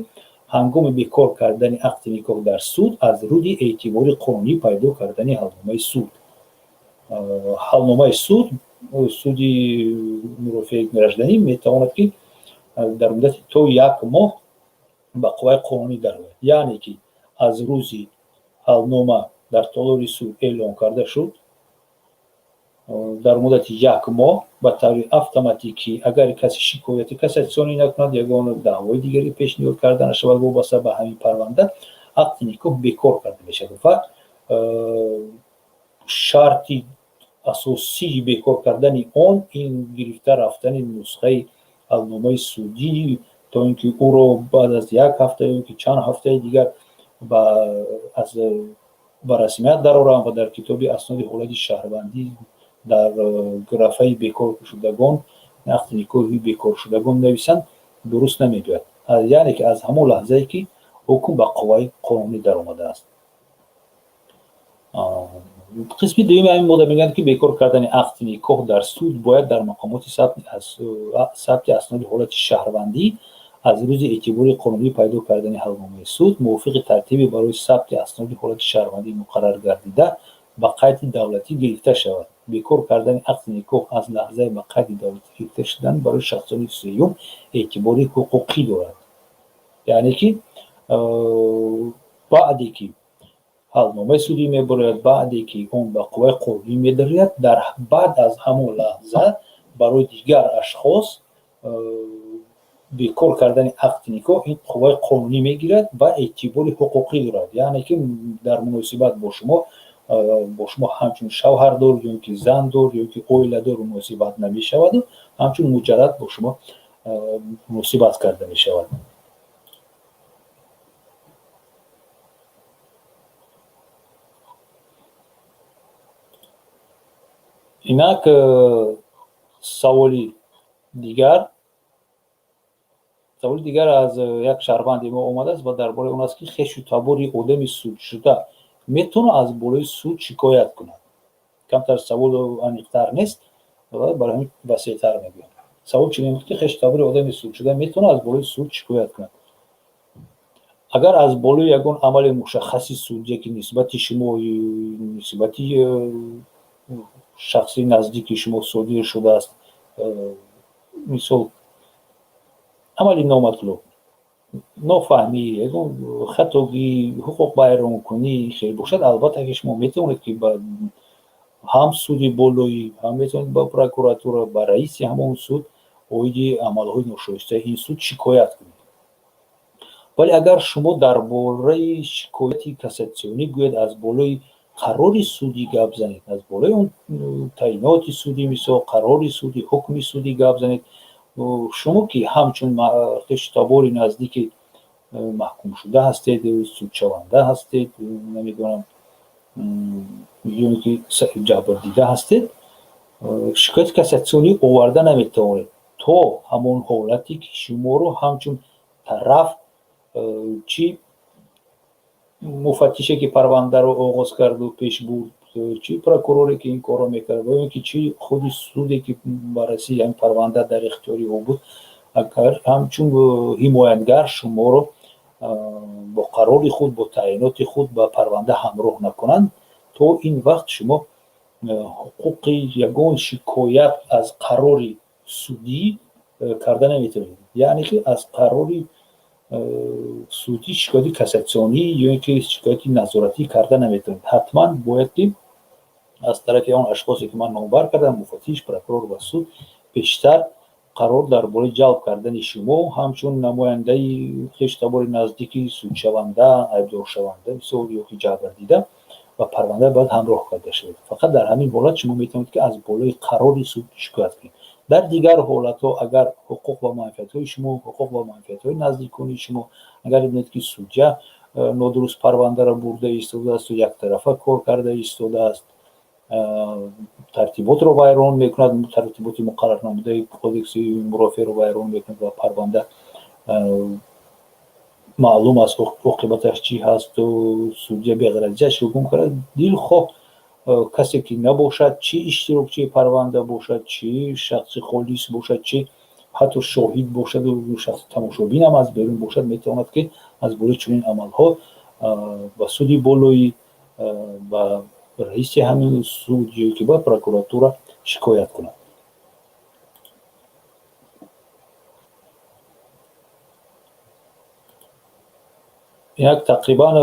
ҳангоми бекор кардани ақди никоҳ дар суд аз рӯзи эътибори қонунӣ пайдо кардани ҳалномаи суд. ҳалномаи суд, суди мурофиаи гражданӣ метавонад ки дар муддати то 1 моҳ ба қувваи қонунӣ дарояд. яъне ки аз рӯзи ҳалнома дар толори суд эълон карда шуд, дар муддати 1 моҳ ба таври автоматикӣ агар касе шикояти кассатсионӣ накунад, ягон даъвои дигари пешниҳод карда нашавад вобаста ба ҳамин парванда, ақди никоҳ бекор карда мешавад ва шарти асосии бекор кардани он ин гирифта рафтани нусхаи ҳалномаи судӣ то ин ки ӯро баъд аз 1 ҳафта ё ки чанд ҳафтаи дигар ба расмият дароранд ва дар китоби асноди ҳолати шаҳрвандӣ дар графаи бекоршудагон ақди никоҳи бекоршудагон нависанд, дуруст намегӯяд. яъне ки аз ҳамон лаҳзае ки ҳукм ба қувваи қонунӣ даромадааст. қисми дуюми ҳамин модда мегӯяд ки бекор кардани ақди никоҳ дар суд бояд дар мақомоти сабти асноди ҳолати шаҳрвандӣ аз рӯзи эътибори қонунӣ пайдо кардани ҳалномаи суд мувофиқи тартиби барои сабти асноди ҳолати шаҳрвандӣ муқаррар гардида ба қайди давлатӣ гирифта шавад. бекор кардани ақди никоҳ аз лаҳзаи ба қайди давлатӣ гирифта шудан барои шахсони сеюм эътибори ҳуқуқӣ дорад. яъне ки баъде ки ҳалномаи судӣ мебарояд, баъде ки он ба қувваи қонунӣ медарояд, дар баъд аз ҳамон лаҳза барои дигар ашхос бекор кардани ақди никоҳ ин қувваи қонунӣ мегирад ва эътибори ҳуқуқӣ дорад. яъне ки дар муносибат бо шумо ҳамчун шавҳардор ё ки зандор ё ки оиладор муносибат намешаваду ҳамчун муҷаррад бо шумо муносибат карда мешавад. инак саволи дигар аз як шаҳрванди мо омадааст ва дар бораи он аст ки хешу табори одами судшуда метавонад аз болои суд шикоят кунад. камтар савол аниқтар нест, барои ҳамин васеътар мегӯям. савол чӣ мемонад ки хешу табори одами судшуда метавонад аз болои суд шикоят кунад. агар аз болои ягон амали мушаххаси судие ки нисбати шумо нисбати шахси наздики шумо содир шудааст мисол амали номатлуб нофаҳмӣ ягон хатоги ҳуқуқ байронкунӣ хел бошад, албатта ки шумо метавонед ки ба ҳам суди болоӣ ҳам метавонед ба прокуратура ба раиси ҳамон суд оиди амалҳои ношоистаи ин суд шикоят кунед. вале агар шумо дар бораи шикояти кассатсионӣ гӯяд аз болои қарори суди гап занед, аз болои он таъиноти суди мисол қарори суди ҳукми суди гап занед, шумо ки ҳамчун хиштабори наздики маҳкумшуда ҳастед, судшаванда ҳастед, намедонам ки ҷабрдида ҳастед, шикояти кассатсионӣ оварда наметавонед то ҳамон ҳолате ки шуморо ҳамчун тараф чи муфаттише ки парвандаро оғоз карду пеш бурд, чи прокуроре ки ин корро мекард ва ё ки чи худи суде ки баррасии ҳамин парванда дар ихтиёри ӯ буд, агар ҳамчун ҳимоятгар шуморо бо қарори худ бо таъиноти худ ба парванда ҳамроҳ накунанд, то ин вақт шумо ҳуқуқи ягон шикоят аз қарори судӣ карда наметавонед. яъне ки аз қарори судӣ шикояти кассатсионӣ ё ин ки шикояти назоратӣ карда наметавонед. ҳатман бояд ки аз тарафи он ашхосе ки ман номбар кардам, муфаттиш, прокурор ва суд пештар қарор дар бораи ҷалб кардани шумо ҳамчун намояндаи хештабори наздики судшаванда, айбдоршаванда мисол ё ки ҷабрдида ва парванда бояд ҳамроҳ карда шавед. фақат дар ҳамин ҳолат шумо метавонед ки аз болои қарори суд шикоят кунед. дар дигар ҳолатҳо агар ҳуқуқ ва манфиатҳои шумо, ҳуқуқ ва манфиатҳои наздикони шумо, агар бибинед ки судя нодуруст парвандаро бурда истодааст ё яктарафа кор карда истодааст, тартиботро вайрон мекунад, тартиботи муқаррарнамудаи кодекси мурофиаро вайрон мекунад ва парванда маълум аст оқибаташ чӣ ҳасту судя беғаразиаш ҳукм кард, дилхоҳ касе ки набошад, чӣ иштирокчии парванда бошад, чӣ шахси холис бошад, чӣ ҳатто шоҳид бошаду шахси тамошобинам аз берун бошад, метавонад ки аз болои чунин амалҳо ба суди болоӣ, ба раиси ҳамин суд ё ки ба прокуратура шикоят кунад. инак тақрибан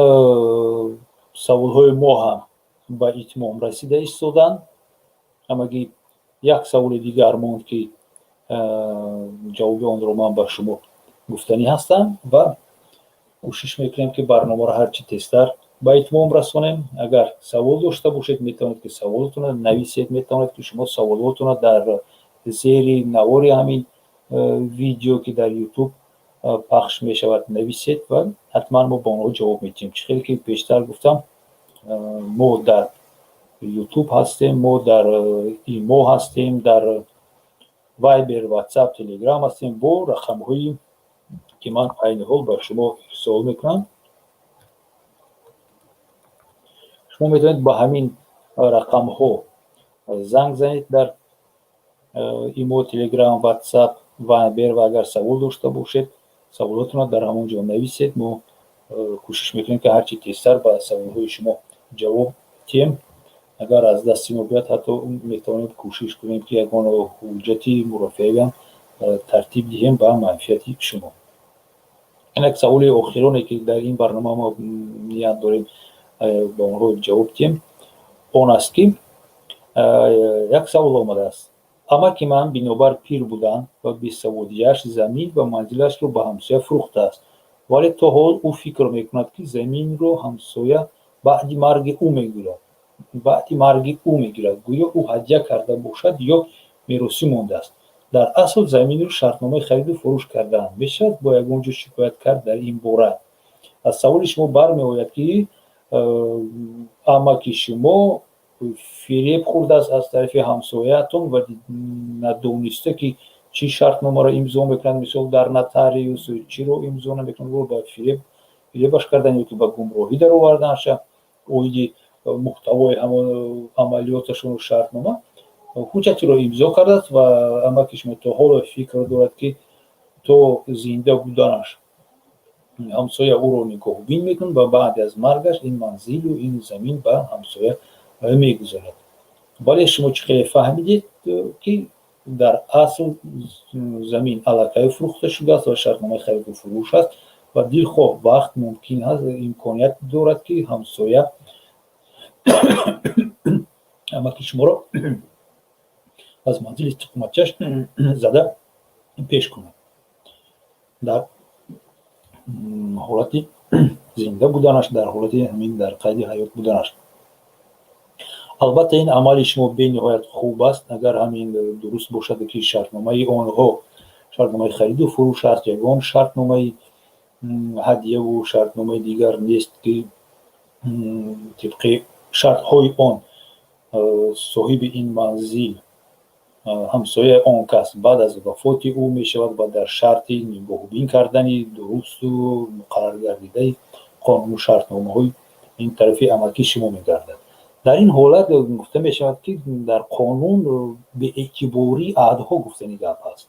саволҳои мо ҳам ба итмом расида истоданд. ҳамагӣ як саволи дигар монд ки ҷавоби онро ман ба шумо гуфтанӣ ҳастам ва кӯшиш мекунем ки барномаро ҳарчи тезтар ба итмом расонем. агар савол дошта бошед, метавонед ки саволотонро нависед, метавонед ки шумо саволотонро дар зери навори ҳамин видео ки дар YouTube пахш мешавад нависед ва ҳатман мо ба онҳо ҷавоб медиҳем. чӣ хеле ки пештар гуфтам, мо дар YouTube ҳастем, мо дар имо ҳастем, дар Viber, WhatsApp, Telegram ҳастем бо рақамҳои ки ман айни ҳол ба шумо ирсол мекунам. шумо метавонед ба ҳамин рақамҳо занг занед дар имо, Telegram, WhatsApp, Viber ва агар савол дошта бошед, саволотонро дар ҳамон ҷо нависед. мо кӯшиш мекунем ки ҳарчи тезтар ба саволҳои шумо ҷавоб диҳем. агар аз дасти мо биёд, ҳатто метавонем кӯшиш кунем ки ягон ҳуҷҷати мурофиавиам тартиб диҳем ба манфиати шумо. инак саволи охироне ки дар ин барнома мо ният дорем ба онҳо ҷавоб диҳем он аст ки як савол омадааст. амаки ман бинобар пир будан ва бесаводиаш замин ва манзилашро ба ҳамсоя фурӯхтааст, вале то ҳол ӯ фикр мекунад ки заминро ҳамсоя баъди марги ӯ мегирад, гӯё ӯ ҳадя карда бошад ё меросӣ мондааст. дар асл заминро шартномаи хариду фурӯш кардаанд. мешавад бо ягон ҷо шикоят кард дар ин бора? аз саволи шумо бармеояд ки амаки шумо фиреб хӯрдааст аз тарафи ҳамсоятон ва надониста ки чӣ шартномаро имзо мекунад, мисол дар нотариус чиро имзо намекунад, ба фиребаш кардан ё ки ба гумроҳӣ дароварданша оиди муҳтавои ҳамон амалиёташон шартнома ҳуҷҷатиро имзо кардааст ва амаки шумо то ҳоло фикр дорад ки то зинда буданаш ҳамсоя ӯро нигоҳубин мекунад ва баъди аз маргаш ин манзилу ин замин ба ҳамсоя мегузорад. ولی شما چه فهمیدید که در اصل زمین علاقه فروخته شده است و شرطنامه خرید و فروش است و دیر خواه وقت ممکن است امکانیت دارد که همسایه اما که شما را از منزل استقامتیش زده پیش کند در حالت زنده بودنش، در حالت همین در قید حیات بودنش. البته این عمل شما به نهایت خوب است اگر همین درست باشد که شرطنامه آنها شرطنامه خرید و فروش است، یگان شرطنامه هدیه و شرطنامه دیگر نیست که طبق شرط‌های آن صاحب این منزل همسایه آن کس بعد از وفات او می شود و در شرط نگاهبین کردن درست و مقرر گردیده قانون و شرطنامه های این طرفی عملکی شما می گردد. در این حالت گفته می شود که در قانون به اعتباری عهدها گفتنی گپ است،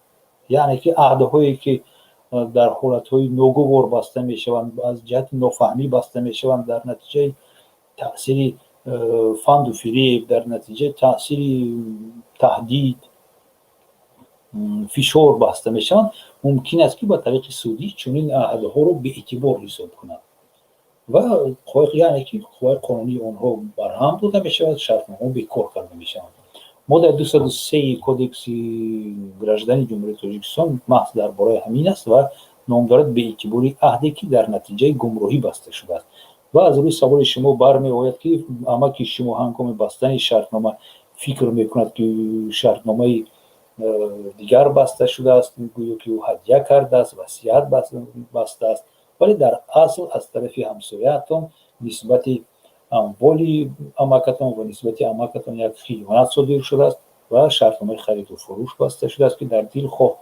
یعنی که عهدهایی که در حالتهای ناگوار بسته می شوند، از جهت نافهمی بسته می شوند، در نتیجه تأثیر فند و فریب، در نتیجه تأثیر تهدید فشار بسته می شوند، ممکن است که با طریق سودی چنین عهدها رو به اعتبار حساب کنند و یعنی که قوای قانونی آنها برهم داده می شود، شرطنامه بیکار کرده می شوند. ماده 203 کودکس گراجدانی جمهوری تاجیکستان محض درباره همین است و نام دارد به اعتباری عهدی که در نتیجه گمراهی بسته شده است. و از روی سوال شما برمی آید که اما که شما هنگام بستن شرطنامه فکر میکند که شرطنامه دیگر بسته شده است، گویا که او هدیه کرده است، وصیت بسته است، ولی در اصل از طرف همسایه‌تان نسبت اموالی اماکتان و نسبت اماکتان یک خیانت صادر شده است و شرطنامه خرید و فروش بسته شده است که در دل خواه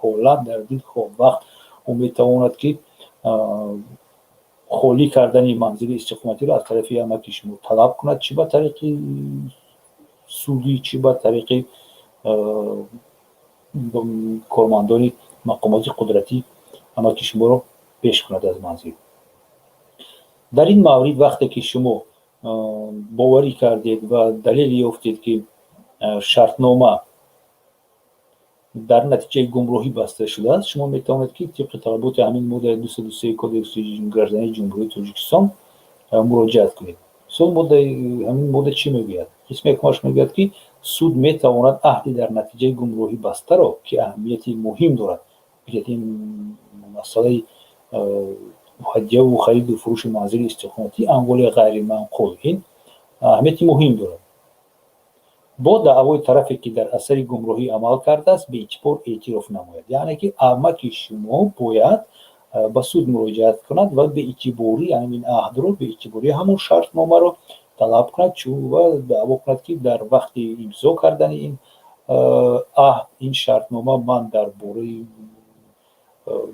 حالت، در دل خواه وقت او میتواند که خالی کردن منزل استقامتی را از طرف اماکی شما طلب کند، چی به طریق سودی، چی به طریق کارمندان مقامات قدرتی اماکی شما را پیش کند از منزل. در این مورد وقتی که شما باوری کردید و دلیل یافتید که شرطنامه در نتیجه گمراهی بسته شده است، شما میتوانید که طبق طلبات همین ماده 203 کودکس گراجدانی جمهوری تاجیکستان مراجعت کنید. همین ماده چی میگوید؟ قسم یکمش میگوید که سود میتواند عهدی در نتیجه گمراهی بسته را که اهمیتی مهم دارد، این مسئله هدیه و خرید و فروش منزل استقامتی اموال غیر منقول، این اهمیتی مهم دارد، با دعوای طرفی که در اثر گمراهی عمل کرده است به اجبار اعتراف نماید. یعنی که اماکی شما باید به سود مراجعت کند و به اعتباری یعنی این عهد رو به اعتباری همون شرطنامه رو طلب کند و دعوا کند که در وقت امضا کردن این عهد این شرطنامه من درباره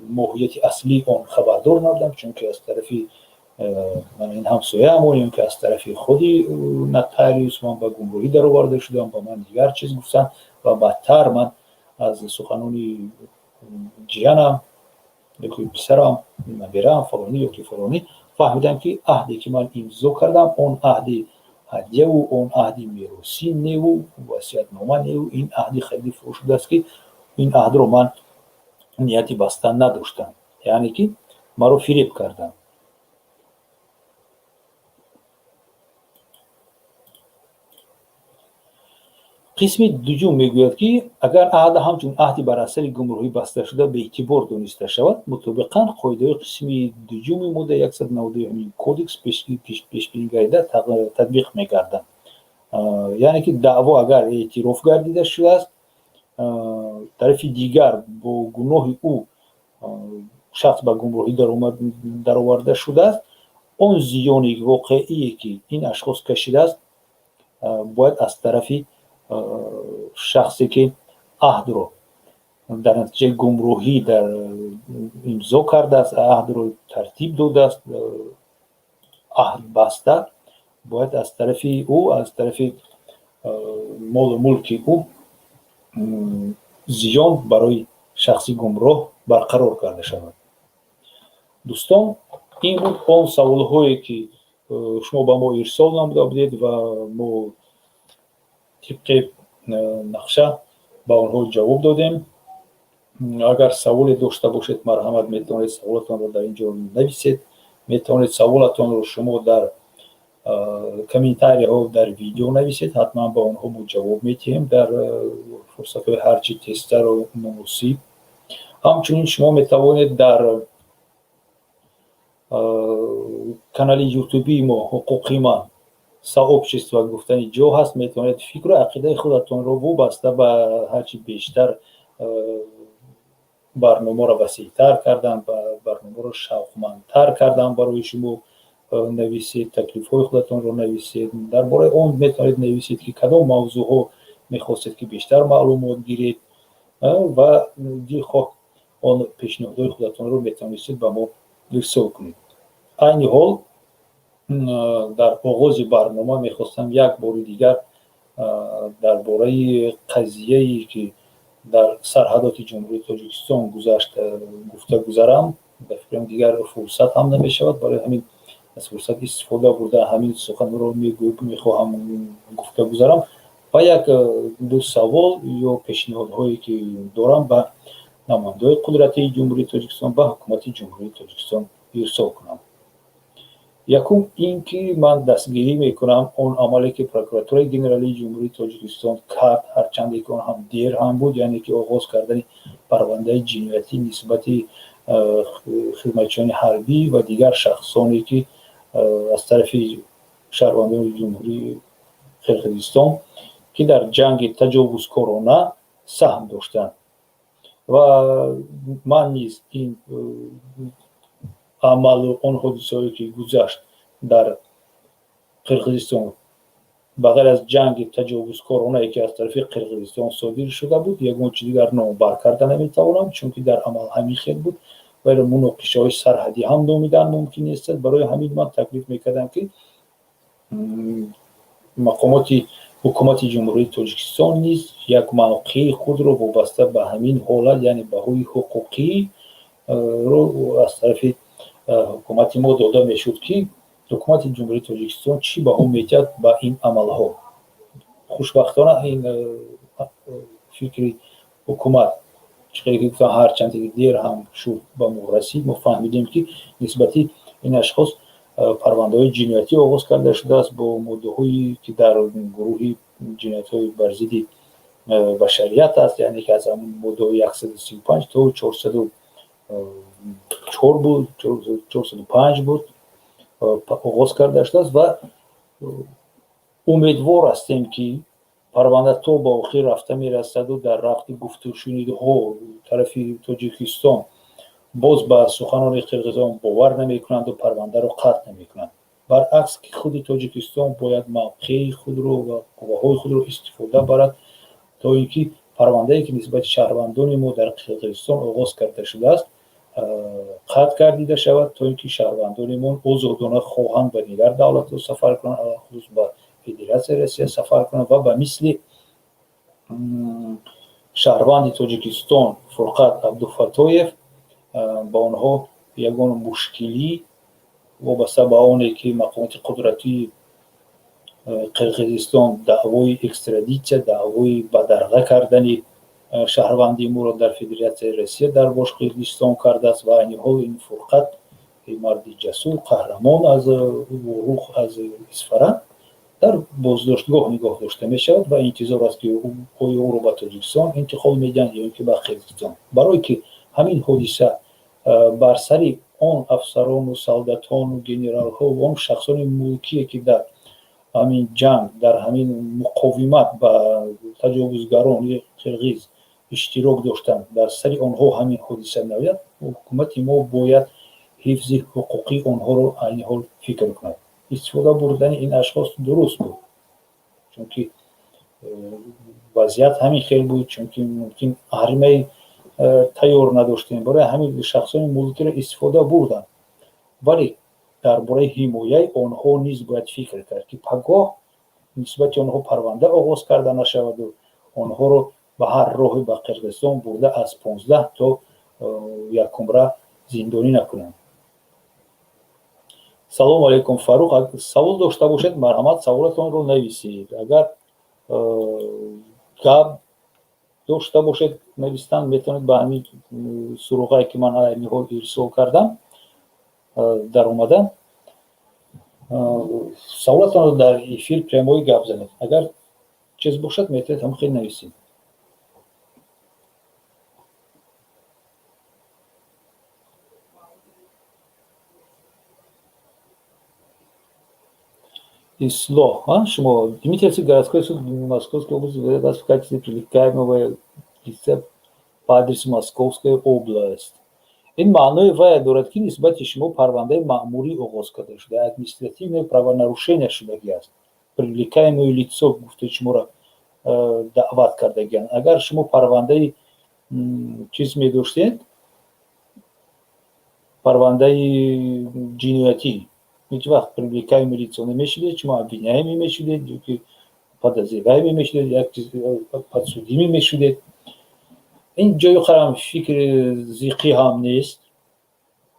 ماهیت اصلی آن خبردار نبودم، چون که از طرف من این همسایه همونیم که از طرف خودی نتاریوس من به گمراهی در آورده شدم، با من دیگر چیز گفتن و بدتر من از سخنانی جیانم یکی پسرم نبیرم فلانی یکی فلانی فهمیدم که عهدی که من امضا کردم اون عهدی هدیه و اون عهدی میراثی نه و وصیت‌نامه نه و این عهدی خرید فروش شده است که این عهد رو من نیتی بستن نداشتم، یعنی که ما رو فریب کردم. قسم دوم میگوید که اگر عهد همچون عهدی بر اثر گمراهی بسته شده به اعتبار دانسته شود، مطابقاً قاعده قسم دوم ماده 192 کودکس پیش بینی گردیده تطبیق میگردند. یعنی که دعوا اگر اعتراف گردیده شده است، طرف دیگر با گناه او شخص به گمراهی در آورده شده است، اون زیانی واقعی که این اشخاص کشیده است باید از طرف شخصی که عهد رو در نتیجه گمراهی در امضا کرده است، عهد رو ترتیب داده است، عهد بسته، باید از طرف او از طرف مال و ملک او زیان برای شخصی گمراه برقرار کرده شود. دوستان این بود اون سوال هایی که شما با ما ارسال نموده بودید و ما طبق نقشه با آنها جواب دادیم. اگر سوالی داشته باشید مرحمت میتونید سوالتان رو در اینجا نویسید. میتونید سوالتان رو شما در کامنتاری ها در ویدیو نویسید، حتما با آنها ما جواب میتیم در فرصت های هرچی تستر و مناسب. همچنین شما میتوانید در کانال یوتیوبی ما حقوقی من сообщество گفتن جو هست، میتونید فکر و عقیده خودتون رو وابسته به هرچی بیشتر برنامه را وسیع‌تر کردن، برنامه را شوقمندتر کردن برای شما نویسید، تکلیف‌های خودتون رو نویسید، درباره اون میتونید نویسید که کدام موضوع ها میخواستید که بیشتر معلومات گیرید و دیخواه اون پیشنهادهای خودتون رو میتونید به ما ارسال کنید. این حال در آغاز برنامه میخواستم یک بار دیگر درباره قضیه‌ای که در سرحدات جمهوری تاجیکستان گذشت گفته گذارم. فکرم دیگر فرصت هم نمیشود، برای همین از فرصت استفاده برده همین سخن رو میخواهم گفته گذارم و یک دو سوال یا پیشنهادهایی که دارم به نماینده‌های قدرتی جمهوری تاجیکستان به حکومت جمهوری تاجیکستان ارسال کنم. یکم این که من دستگیری میکنم اون عملی که پروکراتور گنرالی جمهوری تاجیکستان کرد، هرچند که اون هم دیر هم بود، یعنی که آغاز کردن پرونده جنایتی نسبت خدمتچیان حربی و دیگر شخصانی که از طرف شهروندان جمهوری قرقیزستان که در جنگ تجاوزکارانه سهم داشتند و من نیز این عمل و اون حادثه‌ای که گذشت در قرقیزستان بغیر از جنگ تجاوزکارانه که از طرف قرقیزستان صادر شده بود یگان چیز دیگر نامبر کرده نمیتوانم، چون که در عمل همین خیلی بود و مناقشه های سرحدی هم نامیدن ممکن است. برای همین من تکلیف میکردم که مقامات حکومت جمهوری تاجیکستان نیز یک موقع خود رو وابسته به همین حالت، یعنی بهای حقوقی رو از طرف حکومت ما داده میشد که حکومت جمهوری تاجیکستان چی بها میدهد به این عملها. خوشبختانه این فکر حکومت چقدر که هرچند دیر هم شد به ما رسید، ما فهمیدیم که نسبتی این اشخاص پرونده‌های جنایتی آغاز کرده شده است با مدعی که در گروه جنایت‌های بر ضد بشریت است، یعنی که از همون مدعی 135 تا 404 بود 405 بود آغاز کرده شده است و امیدوار هستیم که پرونده تا به آخر رفته میرسد و در رفت گفت و شنیدها طرف تاجیکستان باز به سخنان قرقیزان باور نمیکنند و پرونده رو قطع نمیکنند. برعکس که خود تاجیکستان باید موقع خود رو و قواهای خود رو استفاده برد تا اینکه پرونده‌ای که نسبت شهروندان ما در قرقیزستان آغاز کرده شده است قطع گردیده شود تا اینکه شهروندان ما آزادانه خواهند به دیگر دولت سفر کنند، خصوص به فدراسیون روسیه سفر کنند و به مثل شهروند تاجیکستان فرقت عبدالفتایف با آنها یگان مشکلی وابسته به آنه که مقامات قدرتی قرقیزستان دعوای اکسترادیسیون، دعوای بدرقه کردن شهروندی ما را در فدراسیون روسیه در باش قرقیزستان کرده است و این حال این فرقت مرد جسور قهرمان از روح از اصفهان در بازداشتگاه نگاه داشته می شود و انتظار است که او را به تاجیکستان انتقال میدن یا اینکه به قرقیزستان، برای که همین حادثه بر سر آن افسران و سالداتان و گنرال ها و آن شخصان ملکی که در همین جنگ در همین مقاومت با تجاوزگران قرقیز اشتراک داشتند در سر آنها همین حادثه نوید، حکومت ما باید حفظ حقوقی آنها رو این حال فکر کند. استفاده بردن این اشخاص درست بود چون که وضعیت همین خیلی بود، چون که ممکن حرمه تیار نداشتیم برای همین شخصان ملکی را استفاده بردن، ولی درباره حمایت آنها نیز باید فکر کرد که پگاه نسبت آنها پرونده آغاز کرده نشود و آنها رو به هر راه به قرقیزستان برده از 15 تا یکم را زندانی نکنند. سلام علیکم فاروق، سوال داشته باشید مرحمت سوالتان رو نویسید. اگر гап дошта бошед, навистан метавонед ба ҳамин суруғае ки ман айни ҳол ирсол кардам дар омада саволатонро дар эфир прямоӣ гап занед. Агар чиз бошад метавонед ҳам хел нависед. Исло, шумо Дмитрий Алексеевич, городской суд Московской области выдает в качестве привлекаемого лица по адресу Московская область. این معنای وای دارد که نسبت شما پرونده مأموری آغاز کرده شده، ادمنستراتивное правонарушение شدگی است. привлекаемое лицо گفته شما را دعوت کردگیان. اگر شما پرونده چیز می داشتید، پرونده جنایتی، هیچ وقت привлекаемое лицо نمیشید، شما обвиняемый میشید، یا подозреваемый میشید، یا подсудимый میشید. این جای خرم فکر زیقی هم نیست،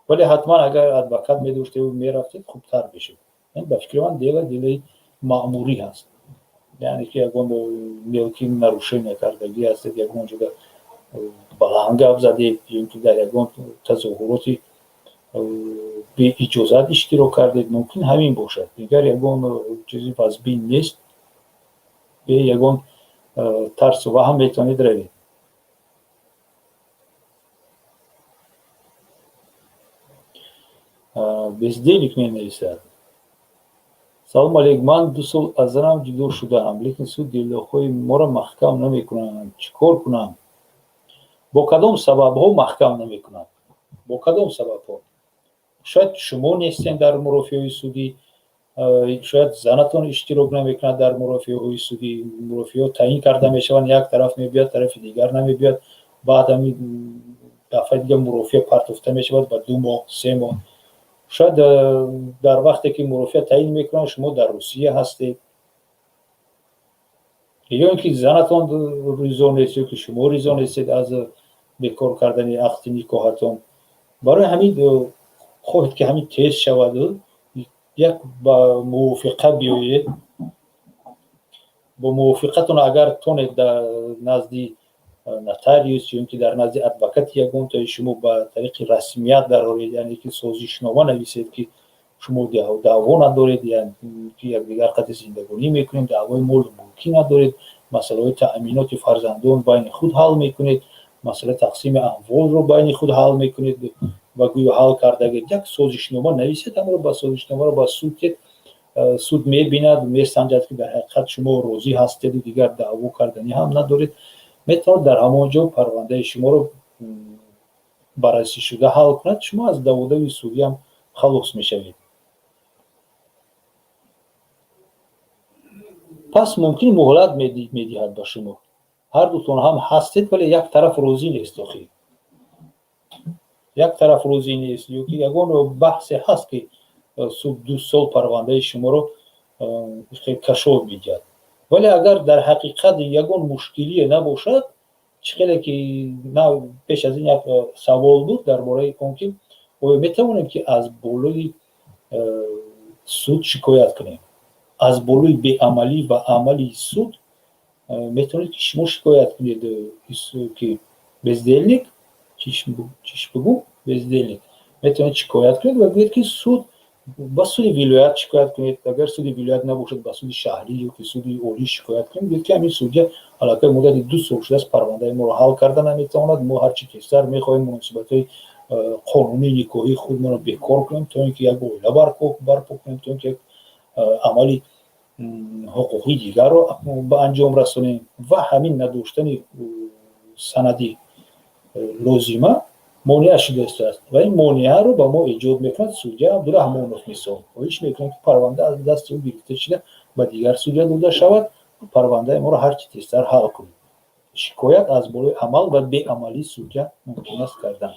ولی حتما اگر ادوکات می داشته و می رفتید خوبتر بشه. این به فکر من دیل مأموری هست، یعنی که اگر ملکی نروشنی کردگی هستید، یا اونجا بلنگ زدید، یا که در اگر تظاهراتی به اجازت اشتراک کردید، ممکن همین باشد. اگر اگر چیزی وضبین نیست، به اگر ترس و هم میتونید روید. бездельник менависад. салом алейкум, ман 2 сол аз занам ҷудо шудаам, лекин суд делдохои моро маҳкам намекунанд. чӣ кор кунам? бо кадом сабабҳо маҳкам намекунанд? бо кадом сабабҳо? шояд шумо нестен дар мурофиаҳои судӣ, шояд занатон иштирок намекунад дар мурофиаҳои судӣ, мурофиаҳо таъин карда мешаванд, як тараф мебиёд, тарафи дигар намебиёд, баъд ҳамин дафъаи дигар мурофиа партофта мешавад ба 2 моҳ 3 моҳ. شاید در وقتی که مرافعه تعیین میکنن شما در روسیه هستید، یا اینکه زنتان ریزا نیست، یا که شما ریزا نیستید از بیکار کردن عقد نکاحتان. برای همین خواهید که همین تیز شود، یک با موافقه بیایید. با موافقتون اگر تونید در نزدی نوتاریوس یا اینکه در نزد ادوکات یگان تا شما با طریق رسمیت درآورید، یعنی که سازشنامه نویسید که شما دعوا ندارید، یعنی که یکدیگر قطع زندگانی میکنید، دعوای مال ملکی ندارید، مسئله تأمینات فرزندان بین خود حل میکنید، مسئله تقسیم اموال رو بین خود حل میکنید و گویا حل کردگید. یک سازشنامه نویسید، اما با سازشنامه رو با سود میبیند، میسنجد که در حقیقت شما راضی هستید و دیگر دعوا کردنی هم ندارید. میتواند در همانجا پرونده شما رو بررسی شده حل کند، شما از دعوای سودی هم خلاص میشوید. پس ممکن مهلت میدهد به شما، هر دوتون هم هستید ولی یک طرف راضی نیست. آخی یک طرف راضی نیست، یا که یگان بحث هست که سود 2 سال پرونده شما رو کشف میدهد. ولی اگر در حقیقت یگان مشکلی نباشد، چخیلی که نه پیش از این یک سوال بود درباره اینکه میتوانیم که از بالای سود شکایت کنیم، از بالای بی‌عملی و عملی سود میتونید که شما شکایت کنید که бездельник، چیش بگو бездельник، میتونید شکایت کنید و بگید که سود با سود ولایت شکایت کنید. اگر سود ولایت نباشد با سود شهری یا که سود اولی شکایت کنید. بگید که همین سودیا علاقه مدت 2 سال شده است پرونده ما رو حل کرده نمیتواند، ما هر چی تیزتر میخواهیم مناسبت‌های قانونی نکاحی خودمان رو بیکار کنیم تا اینکه یک اوله برپا کنیم، تا اینکه یک عملی حقوقی دیگر رو به انجام رسانیم و همین نداشتن سندی لازمه مانع شده است و این مانع رو با ما ایجاد میکند سودیا عبدالرحمانوف مثال ایش میکنه که پرونده از دست او گرفته شده و دیگر سودیا داده شود، پرونده ما رو هر چی تیزتر حل کنیم. شکایت از بالای عمل و بی‌عملی سودیا ممکن است کردن.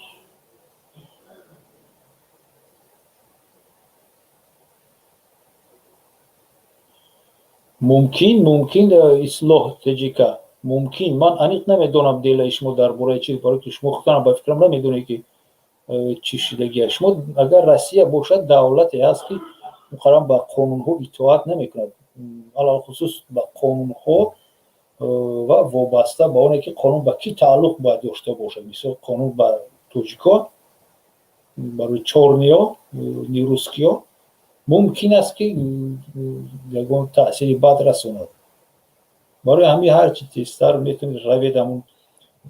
ممکن اصلاح تجیکا ممکن من انیق نمیدونم دیل شما درباره چیز، برای که شما خودتان به فکرم نمیدونید که چی شدگی شما. اگر روسیه باشد دولتی هست که مقرم با قانون ها اطاعت نمیکند، علاوه خصوص با قانون ها ва вобаста ба оне ки қонун ба кӣ тааллуқ бояд дошта бошад. Мисол қонун ба тоҷико барои чорниё нерусскиё мумкин аст ки ягон таъсири бад расонад. барои ҳамин ҳарчи тезтар метавонед равед ҳамун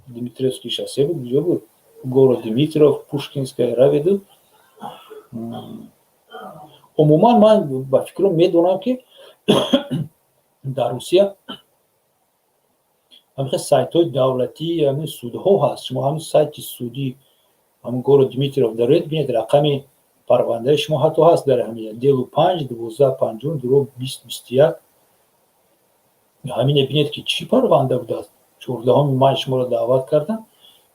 Дмитриевский шоссе буд, куҷо буд, город Димитров, Пушкинская раведу. умуман ман ба фикрам медонам ки дар Русия ҳамин сайтҳои давлатӣ, ҳамин судҳо ҳаст. шумо ҳамин сайти судӣ ҳамин город Дмитров даред бинед, рақами парвандаи шумо ҳатто ҳаст дар ҳамин делу 5 12 50 дуро 20 21. ҳамине бинед ки чӣ парванда будааст. 14 май шуморо даъват кардам,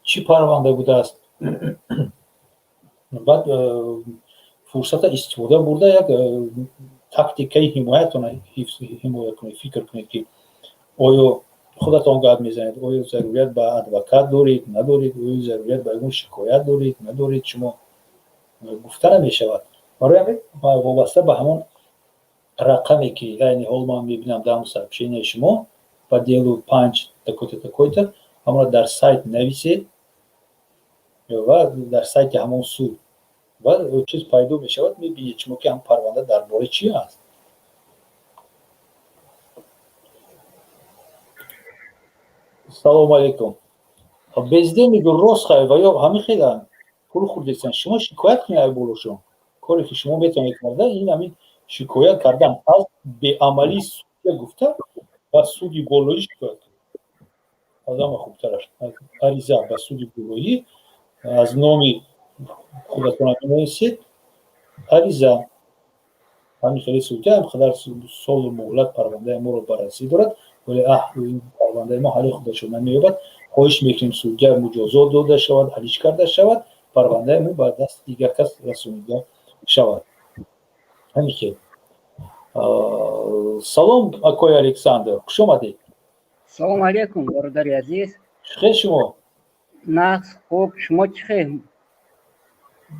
чӣ парванда будааст. баъд фурсата истифода бурда як тактикаи ҳимоятона ҳимоя кунед, фикр кунед ки оё худатон гап мезанед, оё зарурият ба адвокат доред, надоред, оё зарурият ба ягон шикоят доред, надоред, шумо гуфта намешавад. барои ҳамин вобаста ба ҳамон рақаме ки айни ҳол ман мебинам дар сообщение шумо ба делу 5 такойта ҳамонро дар сайт нависед ва дар сайти ҳамон суд ва чиз пайдо мешавад, мебинед шумо ки ҳам парванда дар бораи чӣ аст. салому алейкум. бездемиду рост хай ва ё ҳамин хела пул хурдесан. шумо шикоят кунед ай болошон. коре ки шумо метавонед карда ин ҳамин шикоят кардан аз беамалии судя гуфта ба суди болоӣ шикоят кунед. аз ҳама хубтараш ариза ба суди болоӣ аз номи худатон менависед ариза. ҳамин хели судя ҳамқадар солу муҳлат парвандаи моро баррасӣ дорад, вале ин парвандаи мо ҳалли худашро намеёбад. хоҳиш мекунем судя муҷозот дода шавад, ҳаллиш карда шавад, парвандаи мо ба дасти дигар кас расонида шавад. ҳамин хел. салом акои Александр, хуш омадед. салому алейкум бародари азиз. чӣ хел шумо? нағз хуб, шумо чӣ хел?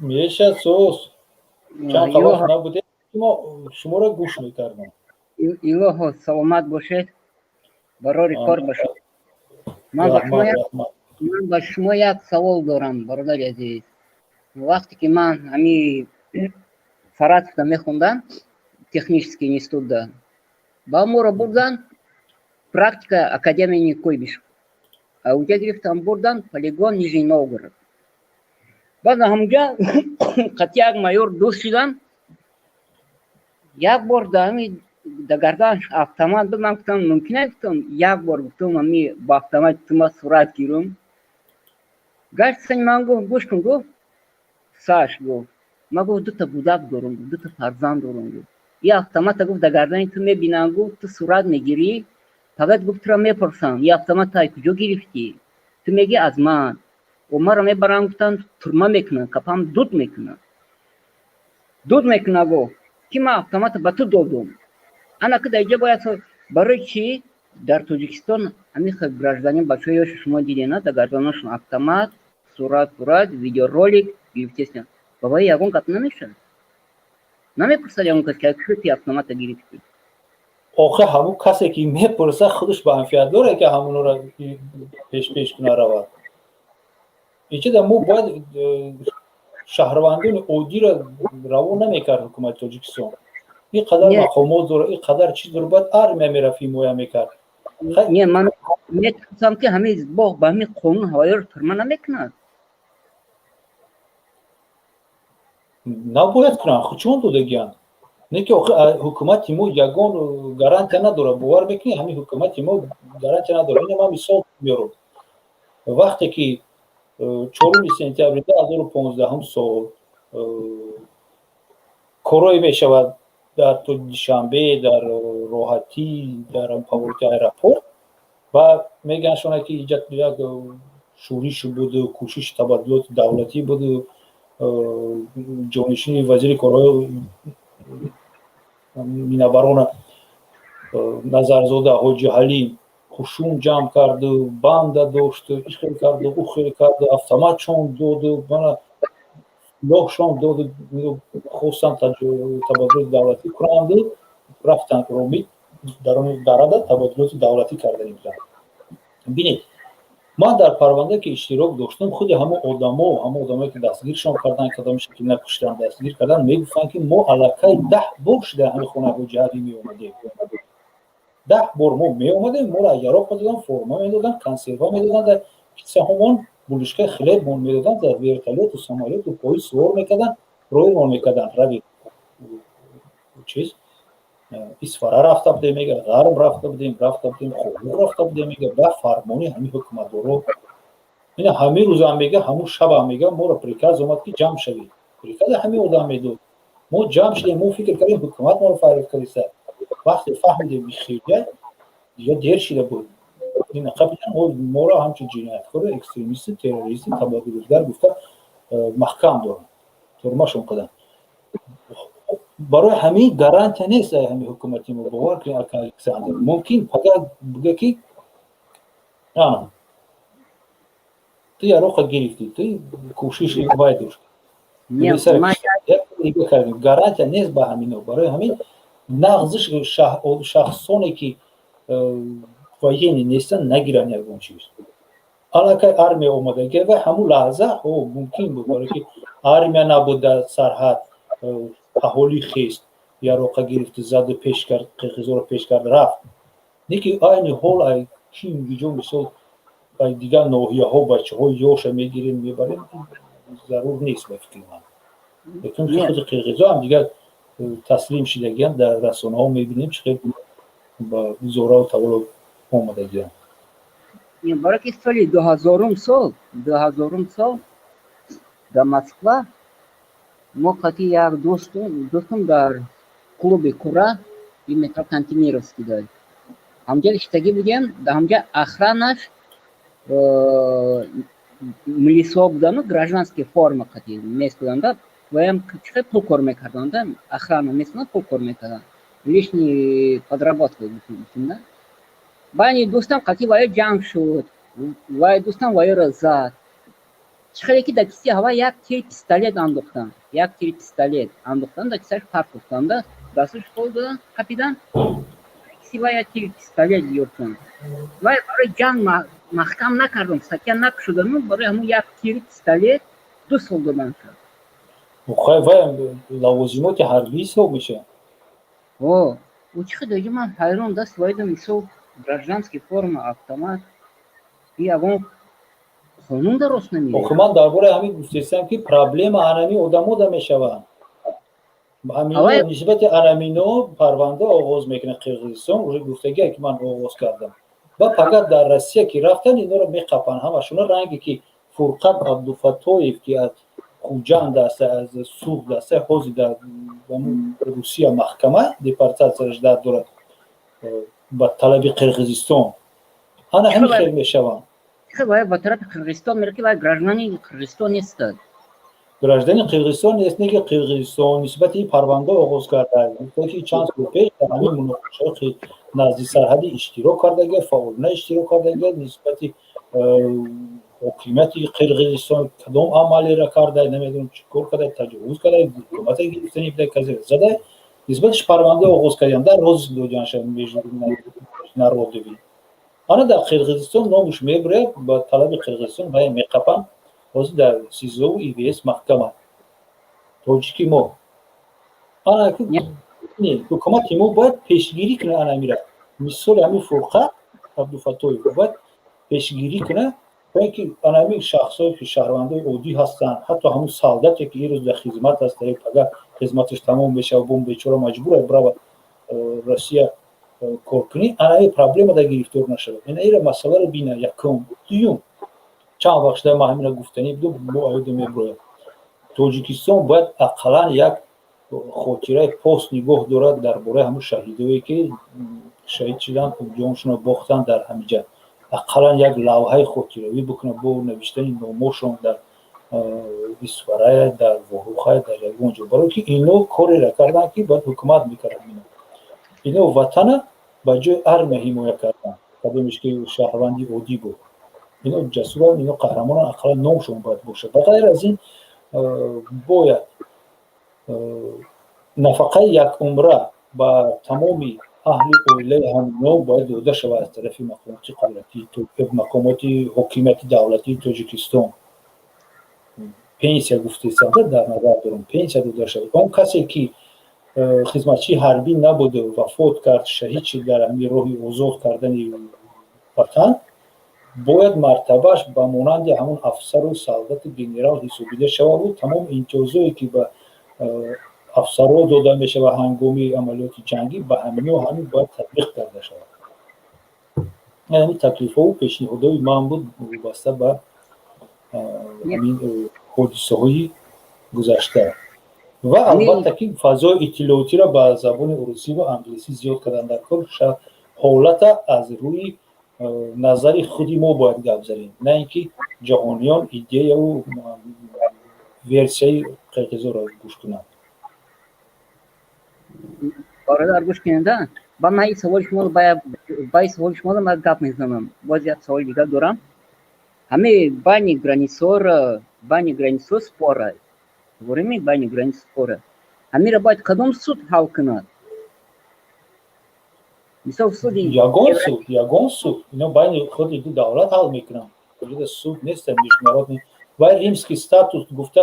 меша соз чанд вақт набудед, шуморо гӯш мекардам. илоҳо саломат бошед, барори кор бошед. ман ба шумо як савол дорам бародари азиз. вақте ки ман ҳамин Саратовда мехондам, технический институтда, ба моро бурдан практика академияни Койбишев. А унҷа гирифтам бурдан полигон Нижний Новгород. баъд ҳамҷа қати як майор дӯст шудам. як бор да гарданаш автомат буд. ман гуфтам мумкин аст гуфтам як бор гуфтам ҳамин ба автомат тума сурат гирам. гашт ман гуфт гӯш кун, гуфт Саш гуфт ман гуфт дута будак дорам, дута фарзанд дорам. гуфт ин автомата гуфт да гардани ту мебинам, гуфт ту сурат мегирӣ, фақат гуфт туро мепурсам ин автомата ай куҷо гирифтӣ? ту мегӣ аз ман. маро мебарам гуфтам турма мекунам, капам дуд мекуна. гуфт ки ман автомата ба ту додам. ана ки дар инҷа бояд барои чӣ дар Тоҷикистон ҳамин хел гражданин бачаҳои ёши шумо дидена да гардонашон автомат сурат видеоролик гирифтесан. бабаи ягон гап намешавад. намепурсад ягон кас ки кӯ ти автомата гирифтӣ. охир ҳамун касе ки мепурса худаш манфиат дорад ки ҳамонро пеш куна равад. инчида мо бояд шаҳрвандони оддиро равон намекард ҳукумати Тоҷикистон. ин қадар мақомот дорад, ин қадар чиз дорад, бояд армия мерафт ҳимоя мекард. не ман метавонам ки ҳамин бог ба ҳамин қонун ҳавоёро турма намекунад. набояд кунанд, чун додагиянд. не ки охир ҳукумати мо ягон гарантия надорад. бовар мекунед ҳамин ҳукумати мо гарантия надорад. ин ман мисол меорам. вақте ки 4 сентябри 2015 сол корое мешавад дар душанбе, дар роҳатӣ, дар павоти аэропорт ва мегӯяшонад ки як шӯриш буду, кӯшиши табаддулоти давлатӣ буду. ҷонишини вазири корҳои минабарона Назарзода Ҳоҷи Ҳалим хушум ҷамъ карду, банда дошту, ихел карду, ухел карду, автоматшон доду, мана лоҳшон доду, хостанд табаддулоти давлатӣ кунанду рафтанд ромид дарада табодилоти давлатӣ карданӣ буданд. бинед ман дар парванда ки иштирок доштам худи ҳамон одамое ки дастгиршон кардан кадоми шакл накуштан дастгир кардан мегуфтанд ки мо аллакай 10 бор шуда ҳамин хонаҳои ҷаҳрӣ меомадем 10 бор мо меомадем моро яроқ медоданд форма медоданд консерва медоданд дар кисаҳомон булишкаи хлебмон медоданд дар вертолету самолету пои сувор мекарданд роимон мекарданд рави чиз исфара рафта будем мега ғарб рафта будем хобуғ рафта будем мега ба фармони ҳамин ҳукуматдоро ина ҳамин рӯзам мега ҳамун шабам мега моро приказ омад ки ҷамъ шавед приказа ҳамин одам медод мо ҷамъ шудем мо фикр кардем ҳукумат моро фариқариста вақте фаҳмидем бихирия дига дер шуда буд ина қабилан моро ҳамчун ҷинояткор экстремисти террористи табодилгар гуфта маҳкам доранд турмашон карданд барои ҳамин гарантия нест ҳамин ҳукумати мо бовар кунед Александр мумкин фақат буга ки ту яроқа гирифтӣ ту кӯшиши вай дошт гарантия нест ба ҳамино барои ҳамин нағзиш шахсоне ки военӣ нестанд нагиранд ягон чиз аллакай армия омадаги ва ҳамун лаҳза мумкин буд барои ки армия набуд дар сарҳад аҳоли хест яроқа гирифту заду пеш кард қирғизоро пеш кард рафт не ки айни ҳол ай ки инҷо мисол ай дигар ноҳияҳо бачаҳои ёша мегирем мебарем зарур нест ба фикри ман лекин худи қирғизо ҳам дигар таслим шудагиам дар расонаҳо мебинем чӣ хел ба зораву таволо омадагиам барои ки соли 2000 сол дар Москва мо қати як дӯстам дар клуби кура метро Кантемировский дорад ҳамҷа иштагӣ будем дар ҳамҷа охранаш милисо будану гражданский форма қати меистоданда ваям чӣ пул кор мекарданда охрана меистоданд пул кор мекарданд лишний подработка бутунда баъни дӯстам қати ваё ҷамъ шуд вай дӯстам ваёро зад чихеле ки дар киси ҳава як тир пистолет андохтанд дар кисаш парк карданда дасташ қол додан қапидан киси вай як тир пистолет ёфтанд вай барои ҷанг маҳкам накардам сакя накушодану барои ҳамун як тири пистолет 2 сол додан шуд вай лавозимоти ҳарбӣ ҳисоб мешавад чихе доги ман ҳайрон даст вайда мисол гражданский форма автомат ягон қонун дарост намеёбад охир ман дар бораи ҳамин гуфтестам ки проблема анами одамода мешавад ҳамино нисбати анамино парванда оғоз мекунад қирғизистон уже гуфтагие ки ман оғоз кардам ва фақат дар Россия ки рафтан иноро меқапанд ҳамашона ранге ки Фурқат Абдуфаттоев ки аз хуҷанд аст аз суғд аст ҳозир дар Русия маҳкама депортатсияш дорад ба талаби қирғизистон ана ҳамин хел мешаванд вай ба тарафи Қирғизистон мере ки вай граждани Қирғизистон нестад граждани Қирғизистон нест не ки Қирғизистон нисбати парванда оғоз карда ки чанд сол пеш дар ҳамин муноқишаҳои назди сарҳади иштирок кардагия фаъолона иштирок кардагия нисбати ҳокимияти Қирғизистон кадом амалеро карда намедонам чӣ кор карда таҷовуз карда ҳукумата гирифтани казе зада нисбатиш парванда оғоз кардем дар розиск додианша народови ана дар Қирғизистон номуш мебурад ба талаби Қирғизистон вай меқапанд ҳозир дар СИЗО ИВС маҳкама тоҷики мо ана ҳукумати мо бояд пешгирӣ кунад анамира мисоли ҳамин Фурқат Абдуфаттоев бояд пешгирӣ кунад то ки анамин шахсҳое ки шаҳрвандаи оддӣ ҳастанд ҳатто ҳамун солдате ки ирӯз дар хизмат аст агар хизматаш тамом мешава бо бечора маҷбур аст бирава Россия кор кунӣ анаи проблемада гирифтор нашавад ина масъаларо бина якум дуюм чанд вақт шуда ман ҳамина гуфтанӣ буду бо аёда меброяд Тоҷикистон бояд ақаллан як хотираи пост нигоҳ дорад дар бораи ҳамун шаҳидое ки шаҳид шуданд ҷоншонро бохтанд дар ҳамиҷа ақаллан як лавҳаи хотиравӣ бикунад бо навиштани номошон дар исфарая дар ворухая дар ягон ҷо барое ки ино кореро карданд ки бояд ҳукумат мекарданд ино ватана ба ҷои армия ҳимоя карданд кадомеш ки шаҳрванди оддӣ буд ино ҷасуранд ино қаҳрамонанд ақаллан номшон бояд бошад ба ғайр аз ин бояд нафақаи як умра ба тамоми اهل اوله همونها باید دوده شود از طرف مقامات قدرتی مقامات حکومت دولتی تاجیکستان. پنسیا گفته سازد در نظر دارم پنسیا دوده شود. اون کسی که خدمتچی حربی نبوده و فوت کرد شهید شد در همین راه آزاد کردن وطن باید مرتبهش به مانند همون افسر و سالدت گنرال حسابیده شود و تمام امتیازهایی که به افسرها داده میشه و هنگامی عملیات جنگی به همین و همین باید تطبیق کرده شود. یعنی تکلیف ها و پیشنهادهای من بود وابسته به همین حادثه های گذشته و البته که فضای اطلاعاتی را به زبان روسی و انگلیسی زیاد کردن در کار حالت از روی نظر خودی ما باید گپ زنیم نه اینکه جهانیان ایده و ورسیای قرقیزا را گوش کنند. برادر گوش کننده با من این سوال شما رو با این سوال شما رو من گپ میزنم. باز یک سوال دیگه دارم. همه بین گرانیسور спора говорим بین گرانیسور спора همه را باید کدام سود حل کند؟ مثال سود یگان سود اینا بین خود دو دولت حل میکنن. وجود سود نیست میشمارات نیست. و ریمسکی ستاتوس گفته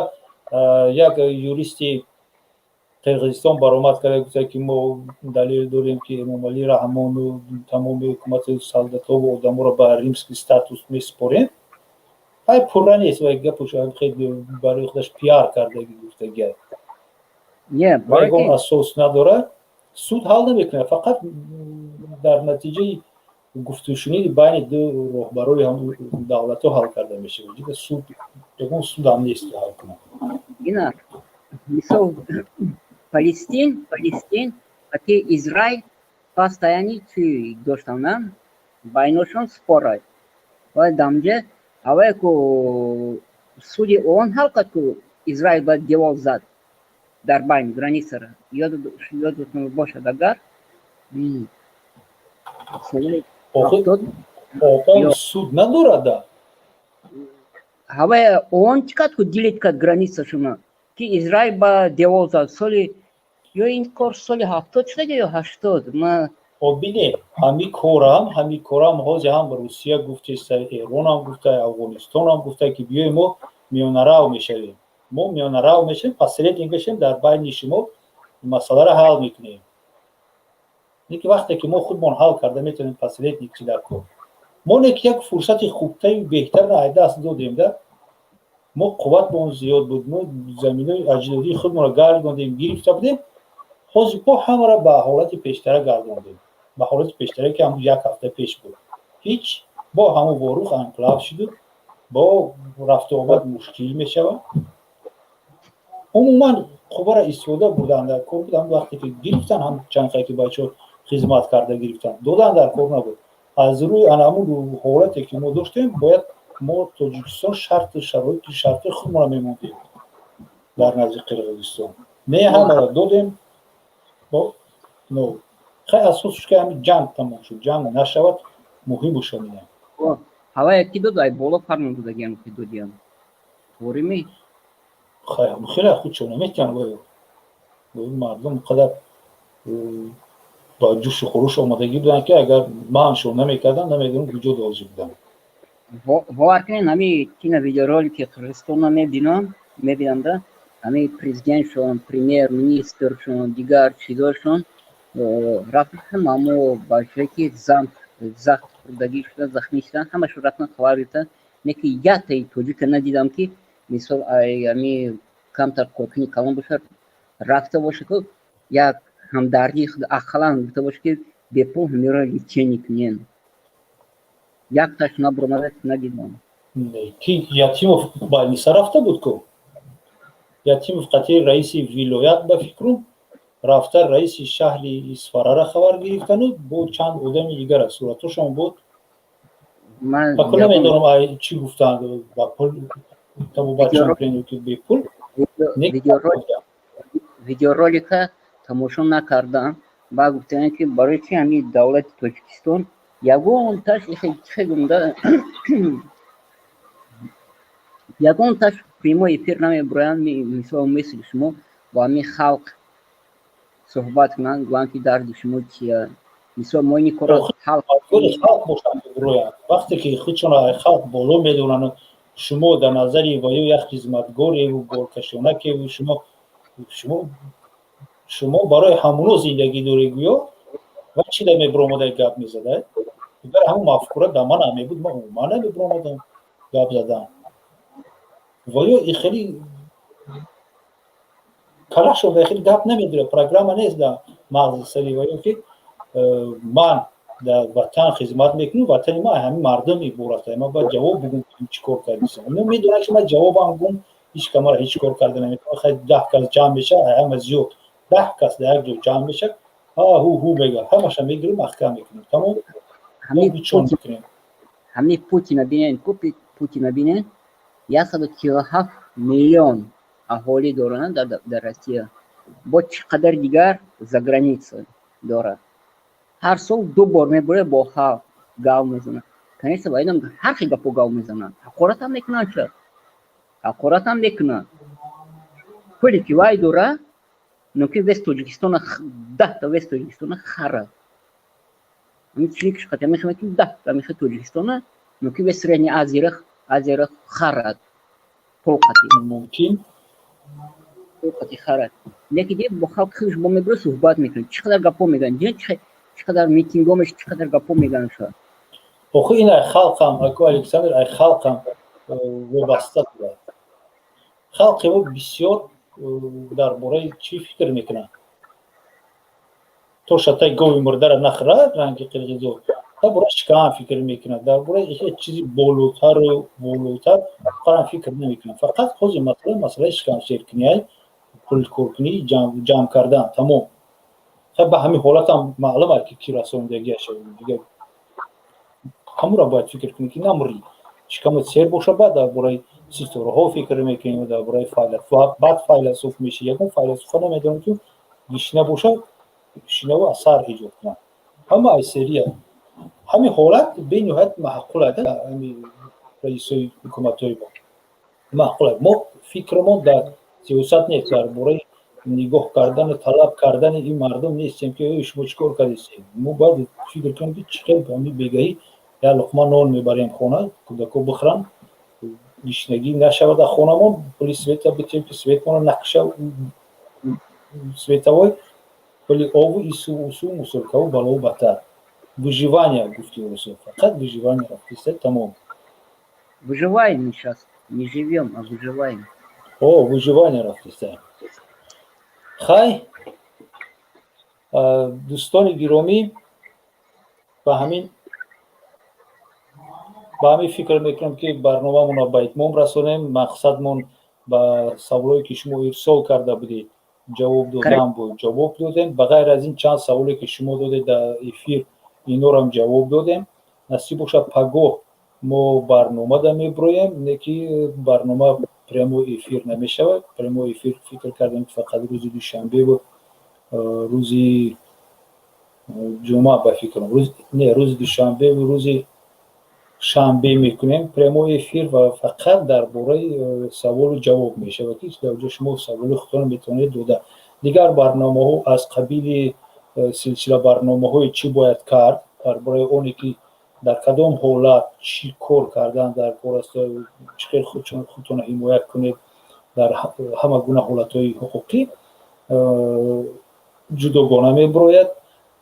یک یوریستی قرقیزستان برآمد کرده گفته که ما دلیل داریم که امام علی رحمان و تمام حکومت سلطنت و آدم را به ریمسکی ستاتوس میسپاریم. های پورا نیست و گپش خیلی برای خودش پیار کرده گفته گه و اگه اساس نداره سود حل نمیکنه. فقط در نتیجه گفتگوشنید بین دو رهبرای هم دولت ها حل کرده میشه. وجود سود اگه سود هم نیست که حل کنه. اینا مثال Палестин, که اسرائیل постоянно توی داشتن بینشون спорят. و دامجه اوه که سودی اون حل کرد که اسرائیل باید دیوار زد در بین گرانیسر یادتون باشد اگر اون سود ندارد. اوه اون چقدر که دیلیت کرد گرانیسر شما که اسرائیل با دیوار زد سالی یا این کار سال 70 شده یا 80 ما ببینید همین کارم حاضر هم روسیه گفته سر ایران هم گفته افغانستان هم گفته که بیایم ما میانه رو میشیم. ما میانه رو میشیم پسلیت میکشیم در بین شما مسئله را حل میکنیم. اینکه وقتی که ما خودمون حل کرده میتونیم پسلیت نیکی در کار. ما یک فرصت خوبتر و بهتر را دست دادیم ده. ما قوت با اون زیاد بود. ما زمینه اجنبی خودمون را گرداندیم گرفته بودیم. حاضر با همه را به حالت پیشتره گرداندیم. به حالت پیشتره که هم یک هفته پیش بود. هیچ با همه واروخ انقلاب شد. با رفت و آمد مشکل میشود. عموما خوبه را استفاده بودن در کار بودن. وقتی که گرفتن هم چند خیلی بچه خدمت کرده گرفتن دادن در کار نبود. از روی همون حالتی که ما داشتیم باید ما تاجیکستان شرط خودمون را میموندیم در نزد قرقیزستان. نه همه را دادیم با نو خیلی اساسش که همین جنگ تمام شد. جنگ نشود مهم باشه میگم. هوا یکی دو دای بالا فرمون دادیم که دادیم. طوری خیلی خود شد نمیتونم باید مردم قدر با جوش و خروش آمادگی بودن که اگر منشون نمیکردن نمیدونم وجود آزی بودن. باور کنین همین تین ویدیورالی که قرقیزستان میبینم ده همین پریزیدنتشون، پریمیر منیسترشون، دیگر چیزاشون رفتن همو با شکلی زخمی شدن همشون رفتن خبر بیتن نکه یک تایی توجیه که ندیدم که مثال همین کمتر کوکنی کلان باشه رفته باشه که یک همدردی خود اخلان بوده باشه که بپو همیرا لیچینی کنین یک تاش نبرمده ندیدم. که یتیم بالنیسا رفته بود که یتیم قطعی رئیس ولایت به فکرم رفته رئیس شهر اصفهان را خبر گرفتن و بود چند آدم دیگر صورتشون بود. من نمیدونم چی گفتن با پول تمام بچه‌ها پرینو که به پول ویدیورولیک تماشا نکردم. با گفتن که برای چی همین دولت تاجیکستان یگون تاش یگون تاش прямой эфир نمیبرن مثل شما با همین خلق صحبت کنن گوان که درد شما چیه مثل موینی کار حال خلق باشند برویند وقتی که خودشون خلق بالا میدونن شما در نظری و یک خدمتگاری و گورکشونکی و شما برای همونو زندگی داری گویا و چی در میبرومده گپ میزده اگر همون مفکوره در من همی بود من نمیبرومدم گپ زدن و یا خیلی کلاش شده خیلی گپ نمیداره پروگرام نیست در مغز سری و یا که من در وطن خدمت میکنم وطن ما همین مردمی بورسته ما باید جواب بگم چی کار کردیم اونو میدونه که من جوابم گم هیچ کمر هیچ کار کرده نمیتونه خیلی 10 کس جمع میشه همه زیاد 10 کس در یک جا جمع میشه هو میگه همش میگیریم محکم میکنیم تمام همین پوتین ببینید پوتین ببینید 147 میلیون اهالی دارن در روسیه با چقدر دیگر за границей داره هر سال 2 بار میبره با خلق گاو میزنه کنیسه باید هم هر خی گپو گاو میزنن حقارت هم میکنن چه حقارت هم میکنن پولی که وای داره نوکی وست توجیکستان 10 تا وست توجیکستان خره این چیکش خاطر میشه که 10 تا میشه توجیکستان نوکی وست رنی ازیره خره پولقتی ممکن پولقتی خره لیکن دیگه با خلق خیش با میبره صحبت میکنه چقدر گپو میگن چقدر میتینگامش چقدر گپو میگن شد آخه این خلقم اکو الکساندر خلقم وابسته بود خلق ما بسیار درباره چی فکر میکنن تو شتای گوی مرده را نخره رنگ قرقیزو درباره شکم فکر میکنن درباره یک چیزی بالاتر قرآن فکر نمیکنن فقط خود مسئله شکم شیرکنی پول کورکنی جمع کردن تمام خب به همین حالت هم معلومه که کی رسوندگی شد دیگه همون را باید فکر کنی که نموری شکمت سیر باشه بعد درباره سیستوره ها فکر میکنیم درباره فیلسوف بعد فیلسوف میشه یکم فیلسوف نمیدونم که گشنه باشه گشنه و اثر ایجاد کنه همه ای سریه همین حالت به نهایت معقوله ده همین رئیسای حکومتای با معقوله ما فکرمون در سیاست نیست درباره نگاه کردن طلب کردن این مردم نیستیم که شما چیکار کردید ما باید فکر کنیم که چقدر همین بگهی یا لقمه نان میبریم خونه کودکو بخورن گشنگی نشود در خونمون ولی سویتا بتیم که سویتمون نقشه световой ولی آب ایسو مسلکو بالا و بطر выживание گفتی ورسو فقط выживание رفتیسته تمام выживаем сейчас не живем а выживаем выживание رفتیسته خیلی دوستان گرامی به همین فکر میکنم که برنامه مون به اتمام رسونیم مقصدمون به سوالایی که شما ارسال کرده بودید جواب دادم بود جواب دادیم بغیر از این چند سوالی که شما دادید در افیر اینا رو هم جواب دادیم نصیب باشه پگاه ما برنامه دا میبرویم نه که برنامه پرمو افیر نمیشود پرمو افیر فکر کردیم که فقط روز دوشنبه و روز جمعه به فکرم روز دوشنبه و روز شنبه میکنیم پرمو افیر و فقط درباره سوال و جواب میشه و که در شما سوال خودتون میتونید داده دیگر برنامه ها از قبیل سلسله برنامه های چی باید کرد درباره اونی که در کدام حالت چی کار کردن در پرست چقدر خودتون حمایت کنید در همه گونه حالت های حقوقی جداگانه میبراید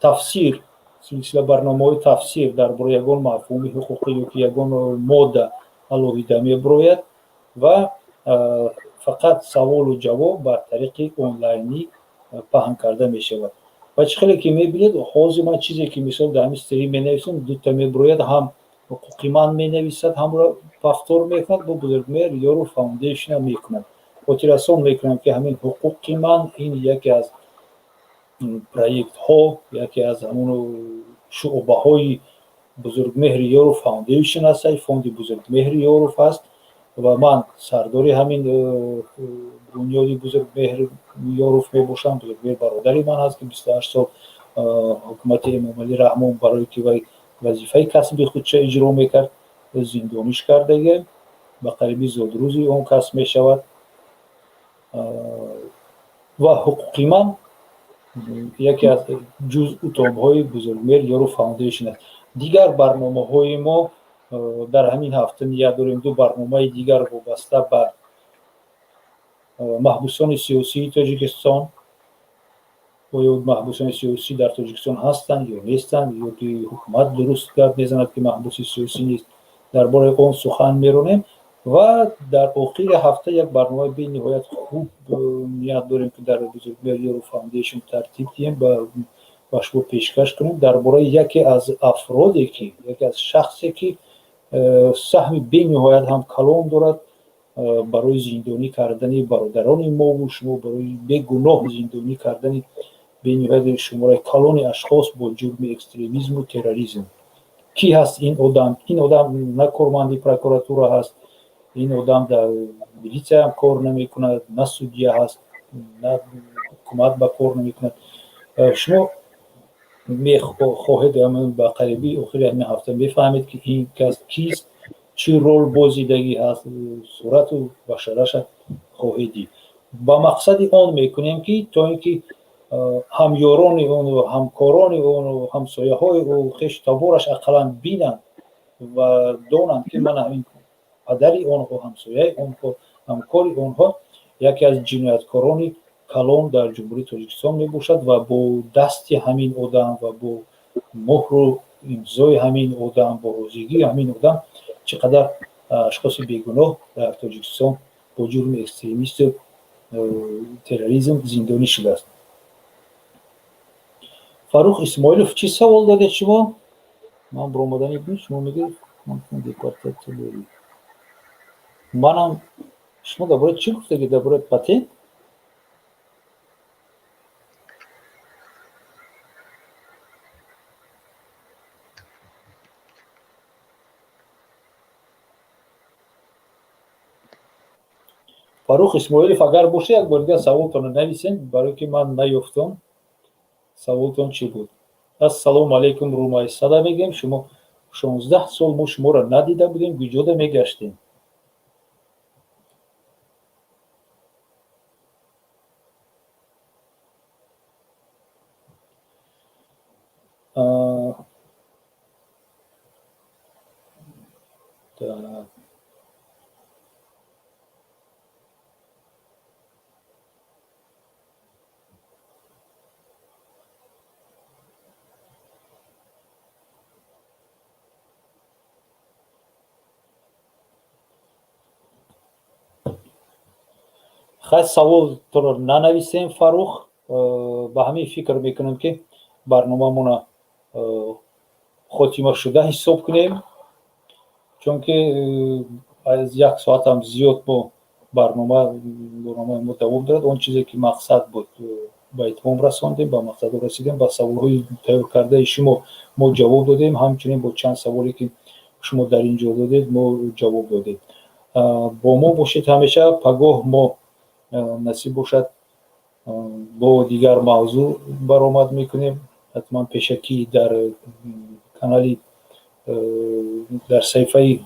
تفسیر سلسله برنامه های تفسیر درباره یگان مفهوم حقوقی یا که یگان ماده الوهیده میبراید و فقط سوال و جواب بر طریق آنلاینی پهن کرده می شود و خیلی که میبینید حاضر من چیزی که مثال در همین سری می نویسم دوتا میبراید هم حقوقی من می نویسد هم را پفتار میکند با بزرگمهر یارو فاوندیشن میکند خاطرسان میکنم که همین حقوقی من این یکی از پروژه ها یکی از همون شعبه های بزرگمهر یارو فاوندیشن است فوند بزرگمهر یارو است و من سرداری همین بنیادی بزرگمهر یارو میباشم بزرگمهر برادری من هست که 28 سال حکومت امام علی رحمان برای که وظیفه کسبی خودش اجرا میکرد زندانیش کرده و قریبی زادروزی اون کسب میشود و حقوقی من яке аз ҷузъу томҳои бузургмер ёру фаундейшн аст. Дигар барномаҳои мо дар ҳамин ҳафта ният дорем ду барномаи дигар вобаста ба маҳбусони сиёсии Тоҷикистон. оё маҳбусони сиёсӣ дар Тоҷикистон ҳастанд ё нестанд, ё ки ҳукумат дуруст гап мезанад ки маҳбуси сиёсӣ нест, дар бораи он сухан меронем. ва дар охири ҳафта як барномаи бениҳоят хуб ният дорем ки дар бузургмер ёру фаундейшн тартиб диҳем ба шумо пешкаш кунем дар бораи яке аз афроде ки яке аз шахсе ки саҳми бениҳоят ҳам калон дорад барои зиндонӣ кардани бародарони мову шумо, барои бегуноҳ зиндонӣ кардани бениҳоят шумораи калони ашхос бо ҷурми экстремизму терроризм. ки ҳаст ин одам? Ин одам на корманди прокуратура ҳаст, ин одам дар милитсия ҳам кор намекунад, на судя ҳаст, на ҳукумат ба кор намекунад. шумо мехоҳед ба қариби охири ҳамин ҳафта мефаҳмед ки ин кас кист, чӣ рол бозидагӣ ҳаст, сурату башараша хоҳед дид. ба мақсади он мекунем ки то ин ки ҳамёрони ону ҳамкорони ону ҳамсояҳои ӯ хеш табораш ақаллан бинанд ва донанд ки ман ҳамин падари онҳо, ҳамсояи онҳо, ҳамкори онҳо яке аз ҷинояткорони калон дар ҷумҳурии Тоҷикистон мебошад ва бо дасти ҳамин одам ва бо муҳру имзои ҳамин одам, бо розигии ҳамин одам чӣ қадар ашхоси бегуноҳ дар Тоҷикистон бо ҷурми экстремисту терроризм зиндонӣ шудааст. Фарух Исмоилов чӣ савол додед шумо? ман баромадани буд, шумо мегӯед депортатсия доред. манам шумо дар бораи чӣ гуфтагид? Дар бораи патент? Фарух Исмоилов агар боша як бор дигар саволтонро нависен, барое ки ман наёфтам саволтон чӣ буд. Ассалому алайкум, Румай Сада мегӯем. Шумо 16 сол мо шуморо надида будем, гуҷода мегаштем. хай саволтонро нанависем, Фарух. ба ҳамин фикр мекунам ки барномамона хотима шуда ҳисоб кунем, чунки аз як соатам зиёд мо барномаи мо давом дорад. Он чизе ки мақсад буд ба итмом расондем, ба мақсадо расидем, ба саволҳои тайёр кардаи шумо мо ҷавоб додем, ҳамчунин бо чанд саволе ки шумо дар ин ҷо додед мо ҷавоб додем. бо мо бошед ҳамеша. пагоҳ мо насиб бошад бо дигар мавзӯъ баромад мекунем. ҳатман пешакӣ дар канали дар саҳифаи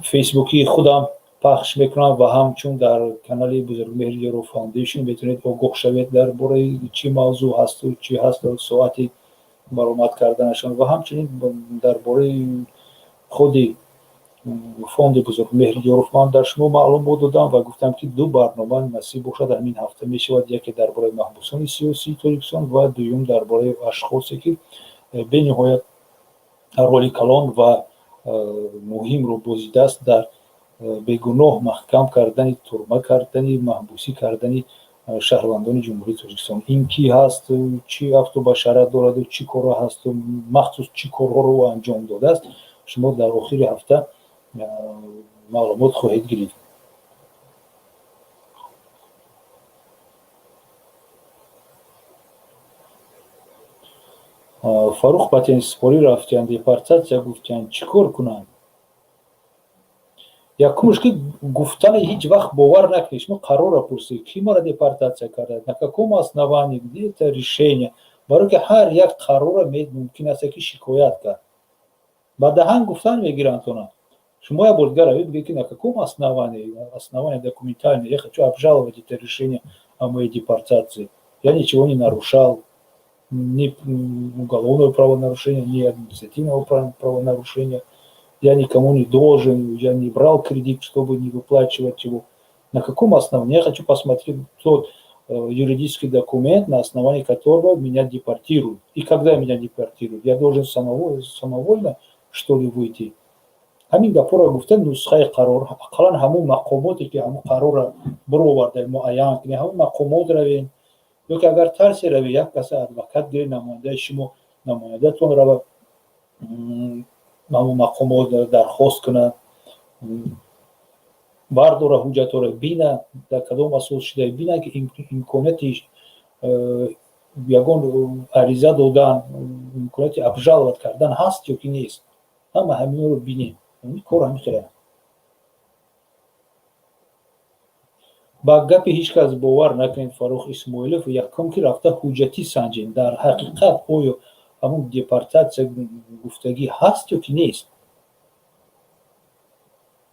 фейсбукии худам пахш мекунам ва ҳамчун дар канали Бузургмер ёру фаундейшн метавонед огоҳ шавед дар бораи чӣ мавзӯъ ҳасту чӣ ҳаст соати баромад карданашон ва ҳамчунин дар бораи худи фонди Бузургмеҳри ёру ман дар шумо маълумот додам ва гуфтам ки ду барнома насиб бошад ҳамин ҳафта мешавад. яке дар бораи маҳбусони сиёсии Тоҷикистон ва дуюм дар бораи ашхосе ки бениҳоят роли калон ва муҳимро бозидааст дар бегуноҳ маҳкам кардани, турма кардани, маҳбусӣ кардани шаҳрвандони ҷумҳурии Тоҷикистон. ин ки ҳасту, чӣ афту башара дораду чӣ корҳо ҳасту, махсус чӣ корҳоро ӯ анҷом додааст, шумо дар охири ҳафта маълумот хоҳед гирифт. Фарух патентспорӣ рафтиянд, депортатсия гуфтиянд, чӣ кор кунанд? якумш ки гуфтани ҳеҷ вақт бовар накунед. шумо қарора пурсед ки мара депортатсия кардад, на каком основании, где это решение. барое ки ҳар як қарора мумкин аст ки шикоят кард. ба даҳан гуфтан мегиранд тона. Шумо як бор дигар равед бигӯед ки на каком основании документальном я хочу обжаловать это решение о моей депортации. Я ничего не нарушал, ни уголовного правонарушения, ни административного правонарушения. Я никому не должен, я не брал кредит, чтобы не выплачивать его. На каком основании? Я хочу посмотреть тот юридический документ, на основании которого меня депортируют. И когда меня депортируют, я должен самовольно, что ли, выйти. همین گپا گفتن نسخه قرار اقلا همون مقاماتی که همون قرار برو ورده معین کنی همون مقامات روین یا که اگر ترسی روی یک کس ادوکات گیری نماینده شما نماینده تون رو همون مقامات درخواست کنه برداره حجت رو بینه در کدام اساس شده بینه که امکانیتش یگان عریضه دادن امکانیت ابژالت کردن هست یا که نیست همه همین رو بینیم این کار همین خیلی با گپی هیچ کس باور نکنید فاروق اسماعیلوف یکم که رفته حجتی سنجین در حقیقت آیا همون دیپارتاسیا گفتگی هست یا که نیست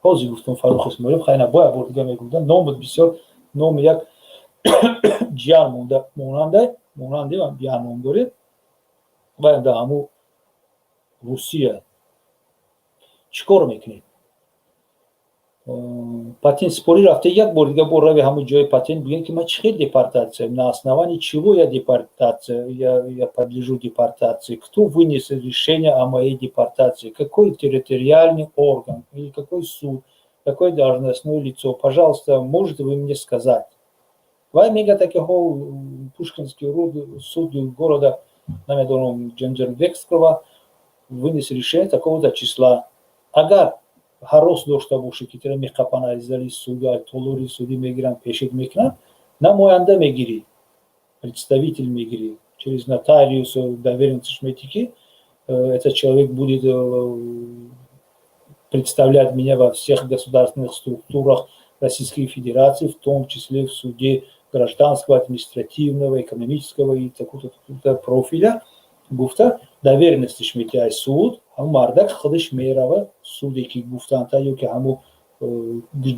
حاضر گفتم فاروق اسماعیلوف خیلی نباید بار دیگه میگفتن نام بود بسیار نام یک جیان موننده و بیانون داره و در همون روسیه چیکار میکنید پاتین سپوری رفته یک بار دیگه برو به همون جای پاتین بگین که من чьей депортации на основании чего я депортация я подлежу депортации кто вынес решение о моей депортации какой территориальный орган или какой суд какое должностное лицо пожалуйста можете вы мне сказать و میگه که ها пушкинский суд города намедоном Дженджервекского вынес решение такого-то числа اگر ҳарос дошта бошед ки тира меқапана азали суда толори суди мегиранд пешид мекунанд намоянда мегирӣ представитель мегирӣ через нотариус доверенность мети ки этот человек будет представлять меня во всех государственных структурах Российской Федерации, в том числе в суде гражданского, административного, экономического и такого-то профиля. Гуфта доверенность мети суд ҳам мардак худаш мерава суде ки гуфтанта ё ки ҳаму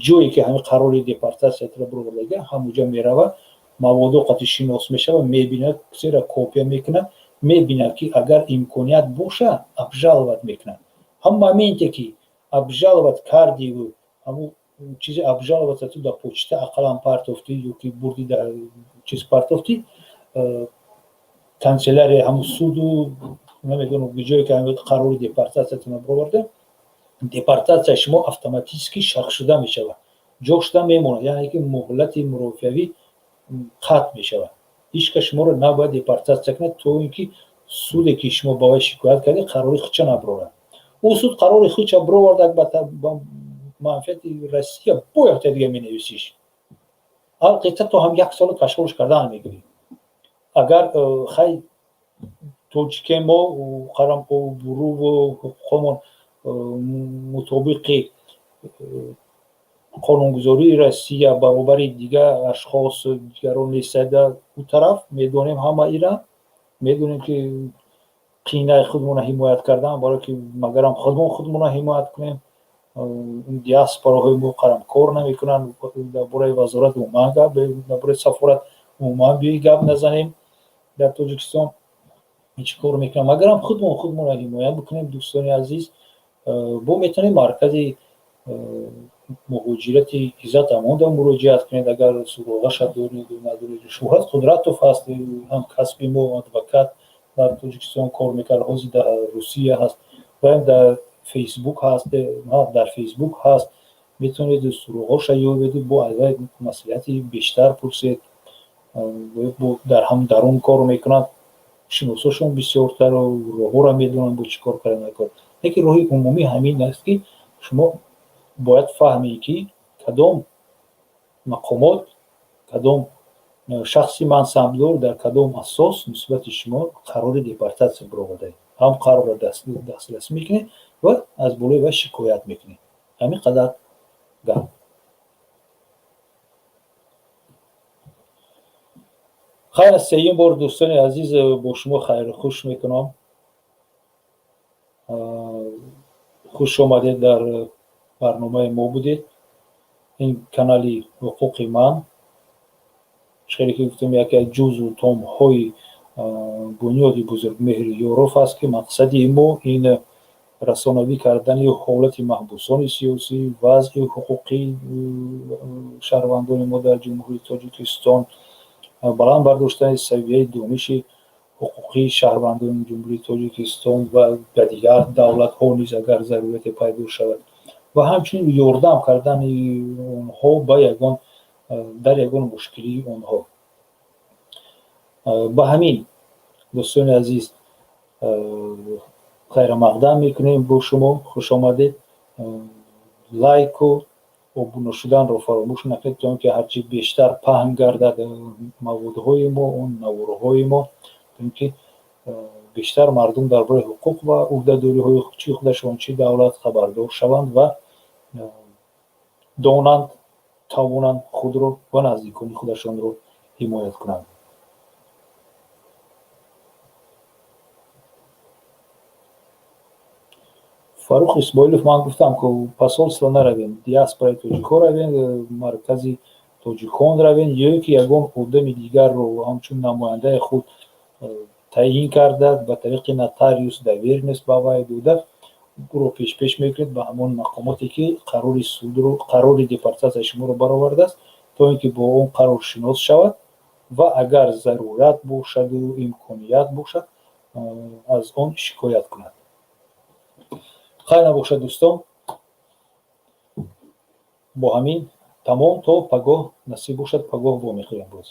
ҷое ки ҳами қарори депортасиятро бурдага ҳамуҷа мерава маводо қати шинос мешава мебинад сера копия мекунад мебинад ки агар имконият боша обжаловать мекунад ҳам моменте ки обжаловать кардиву ҳаму чизи обжаловаться ту да почта ақалан партофти ё ки бурди да чиз партофти канцелярия ҳаму суду намедонам ҷое ки ҳами қарори депортасиятро бурда депортация шумо автоматически шарх шуда мешавад ҷошта мемонад яъне ки муҳлати мурофиавӣ қатъ мешавад ҳеҷ кас шуморо набояд депортация кунад то ин ки суде ки шумо ба вай шикоят кардед қарори худша набурорад ӯ суд қарори худша буровард ба манфиати Россия бояд дига менависиш алқита то ҳам як сола кашфош кардан мегирӣ агар хай тоҷикемо қарам буруву ҳуқуқомон мутобиқи қонунгузории Россия баробари дигар ашхос дигарон нестада ӯ тараф медонем ҳама ира медонем ки қиянаи худмона ҳимоят кардан барое ки магарам худмон худмона ҳимоят кунем диаспораҳои мо қарам кор намекунанд дар бораи вазорат умуман гап дар бораи сафорат умуман биёи гап назанем дар Тоҷикистон чӣ кор мекунам магарам худмона ҳимоят бикунем дӯстони азиз бо метавонем маркази муҳоҷирати иззат амонда муроҷиат кунед агар суроғаша доред надоред шӯҳрат қудратов ҳаст ҳам касби мо адвокат дар Тоҷикистон кор мекард ҳозир дар Русия ҳаст ва дар фейсбук ҳаст метавонед суроғаша ёбед бо аввай маслиҳати бештар пурсед дар ҳам дарун кор мекунад шиносошон бисёртару роҳҳоро медонанд бо чӣ кор кардан кор лекин роҳи умумӣ ҳамин аст ки шумо бояд фаҳмед ки кадом мақомот кадом шахси мансабдор дар кадом асос нисбати шумо қарори депортатсия буровардаед ҳам қарорро дастрас мекунед ва аз болои ва шикоят мекунед ҳамин қадар гап хайр сеюм бор дӯстони азиз бо шумо хайру хуш мекунам хуш омадед дар барномаи мо будед ин канали ҳуқуқи ман шехре ки гуфтем яке аз ҷузъу томҳои бунёди бузургмеҳри ёроф аст ки мақсади мо ин расонавӣ кардани ҳолати маҳбусони сиёсӣ, вазъи ҳуқуқии шаҳрвандони мо дар ҷумҳурии Тоҷикистон, баланд бардоштани савияи дониши ҳуқуқии шаҳрвандони ҷумҳурии Тоҷикистон ва ба дигар давлатҳо низ агар зарурияте пайдо шавад ва ҳамчунин ёрдам кардани онҳо ба дар ягон мушкилии онҳо. ба ҳамин дӯстони азиз хайрамақдам мекунем бо шумо. хушомадед. лайку обуно шуданро фаромӯш накунед то ин ки ҳарчи бештар паҳн гардад маводҳои мо, наворҳои мо, то ин ки бештар мардум дар бораи ҳуқуқ ва ӯҳдадориҳои чӣ худашон чӣ давлат хабардор шаванд ва донанд тавонанд худро ва наздикони худашонро ҳимоят кунанд. фарух исмоилов ман гуфтам ки посольство наравем, диаспораи тоҷикҳо равем, маркази тоҷикхон равем, ё ки ягон одами дигарро ҳамчун намояндаи худ таъин карда ба тариқи нотариус доверенность ба вай дода ӯро пешпеш мекунед ба ҳамон мақомоте ки қарори судро, қарори депортатсияи шуморо баровардааст, то ин ки бо он қарор шинос шавад ва агар зарурат бошаду имконият бошад аз он шикоят кунад. хайр набошад дӯстон. бо ҳамин тамом то пагоҳ насиб бошад, пагоҳ вомехӯям боз.